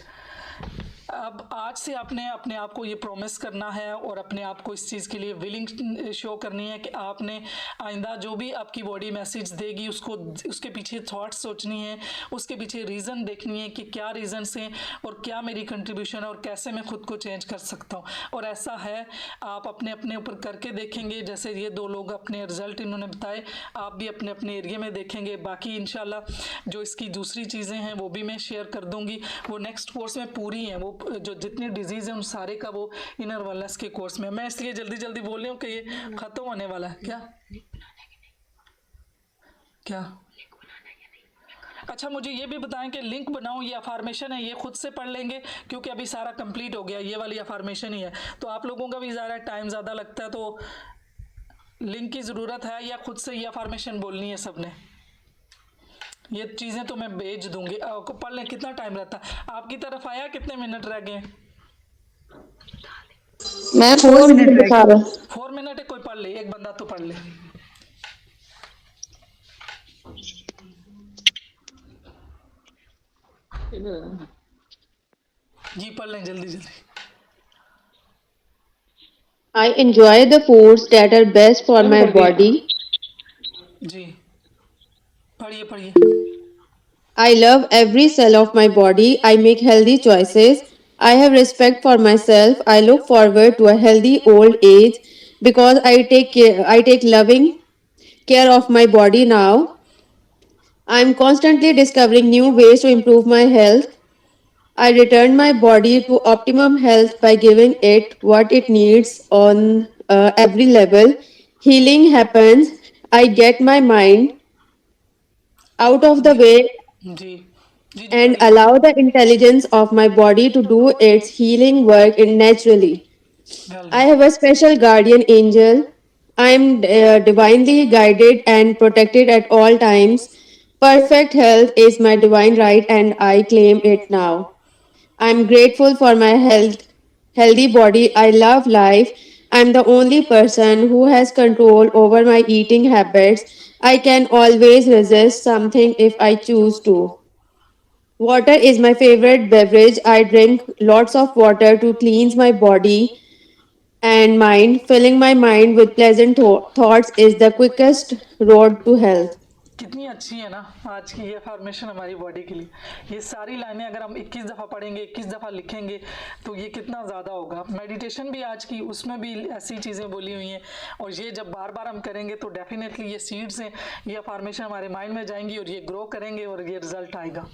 अब आज से आपने अपने आप को ये प्रॉमिस करना है और अपने आप को इस चीज़ के लिए विलिंग शो करनी है कि आपने आइंदा जो भी आपकी बॉडी मैसेज देगी उसको उसके पीछे थॉट्स सोचनी है, उसके पीछे रीज़न देखनी है कि क्या रीज़न्स हैं और क्या मेरी कंट्रीब्यूशन है और कैसे मैं खुद को चेंज कर सकता हूँ। और ऐसा है, आप अपने अपने ऊपर करके देखेंगे, जैसे ये 2 लोग अपने रिजल्ट इन्होंने बताए, आप भी अपने अपने एरिया में देखेंगे। बाकी इंशाल्लाह जो इसकी दूसरी चीज़ें हैं वो भी मैं शेयर कर दूँगी, वो नेक्स्ट कोर्स में पूरी हैं, वो जो जितनी डिजीज़ हैं उन सारे का वो इनर वेलनेस के कोर्स में। मैं इसलिए जल्दी जल्दी बोल रही हूँ कि ये ख़त्म होने वाला है। क्या अच्छा, मुझे ये भी बताएं कि लिंक बनाऊं, ये अफर्मेशन है, ये खुद से पढ़ लेंगे क्योंकि अभी सारा कंप्लीट हो गया, ये वाली अफर्मेशन ही है। तो आप लोगों का भी ज़्यादा टाइम ज़्यादा लगता है, तो लिंक की ज़रूरत है या खुद से ये अफर्मेशन बोलनी है सबने? ये चीज़ें तो मैं भेज दूंगी, पढ़ लें। कितना टाइम रहता है आपकी तरफ आया? कितने मिनट रह गए? मैं 4 मिनट दिखा रहा हूँ। 4 मिनट है, कोई पढ़ ले, एक बंदा तो पढ़ ले। जी पढ़ लें जल्दी जल्दी। I enjoy the foods that are best for my body. जी पढ़िए पढ़िए। I love every cell of my body. I make healthy choices. I have respect for myself. I look forward to a healthy old age because I take loving care of my body now. I'm constantly discovering new ways to improve my health. I return my body to optimum health by giving it what it needs on every level. Healing happens. I get my mind out of the way जी जी and पढ़िए। allow the intelligence of my body to do its healing work naturally. Well I have a special guardian angel. I am divinely guided and protected at all times. Perfect health is my divine right and I claim it now. I'm grateful for my healthy body. I love life. I'm the only person who has control over my eating habits. I can always resist something if I choose to. Water is my favorite beverage. I drink lots of water to cleanse my body and mind. Filling my mind with pleasant thoughts is the quickest road to health. कितनी अच्छी है ना आज की ये formation हमारी body के लिए। ये सारी लाइनें अगर हम 21 दफ़ा पढ़ेंगे, 21 दफ़ा लिखेंगे तो ये कितना ज़्यादा होगा। मेडिटेशन भी आज की, उसमें भी ऐसी चीज़ें बोली हुई हैं, और ये जब बार बार हम करेंगे तो डेफिनेटली ये सीड्स हैं, ये फॉर्मेशन हमारे माइंड में जाएंगी और ये ग्रो करेंगे और ये रिज़ल्ट आएगा।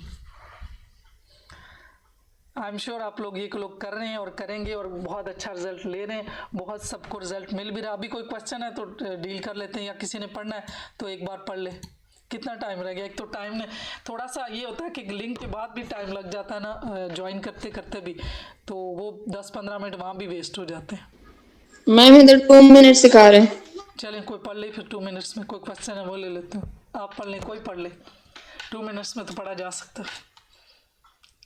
आई एम श्योर आप लोग ये लोग कर रहे हैं और करेंगे और बहुत अच्छा रिजल्ट ले रहे हैं, बहुत सबको रिजल्ट मिल भी रहा। अभी कोई क्वेश्चन है तो डील कर लेते हैं, या किसी ने पढ़ना है तो एक बार पढ़ ले। कितना टाइम रह गया? एक तो टाइम ने थोड़ा सा ये होता है कि लिंक के बाद भी टाइम लग जाता है ना, ज्वाइन करते करते भी, तो वो 10-15 मिनट वहाँ भी वेस्ट हो जाते हैं। मैम इधर 2 मिनट सिखा रहे हैं। चलें कोई पढ़ ले फिर 2 मिनट्स में। कोई क्वेश्चन है वो ले लेते हो, आप पढ़ लें, कोई पढ़ ले। 2 मिनट्स में तो पढ़ा जा सकता है,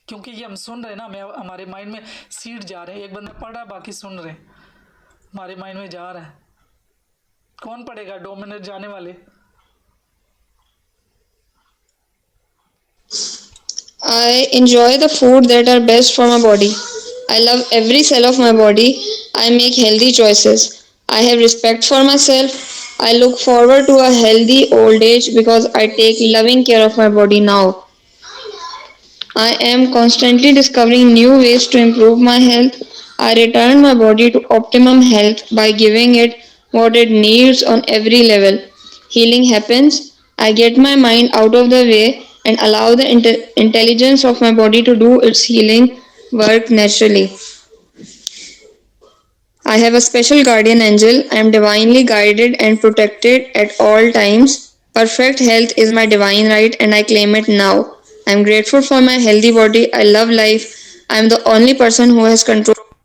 क्योंकि ये हम सुन रहे हैं ना, मैं हमारे माइंड में सीड जा रहे हैं। एक बंदा पढ़ रहा है, बाकी सुन रहे हैं, हमारे माइंड में जा रहा है। कौन पढ़ेगा? 2 मिनट जाने वाले। I enjoy the food that are best for my body. I love every cell of my body. I make healthy choices. I have respect for myself. I look forward to a healthy old age because I take loving care of my body now. I am constantly discovering new ways to improve my health. I return my body to optimum health by giving it what it needs on every level. Healing happens. I get my mind out of the way and allow the intelligence of my body to do its healing work naturally. I have a special guardian angel. I am divinely guided and protected at all times. Perfect health is my divine right and I claim it now. I am grateful for my healthy body. I love life. I am the only person who has control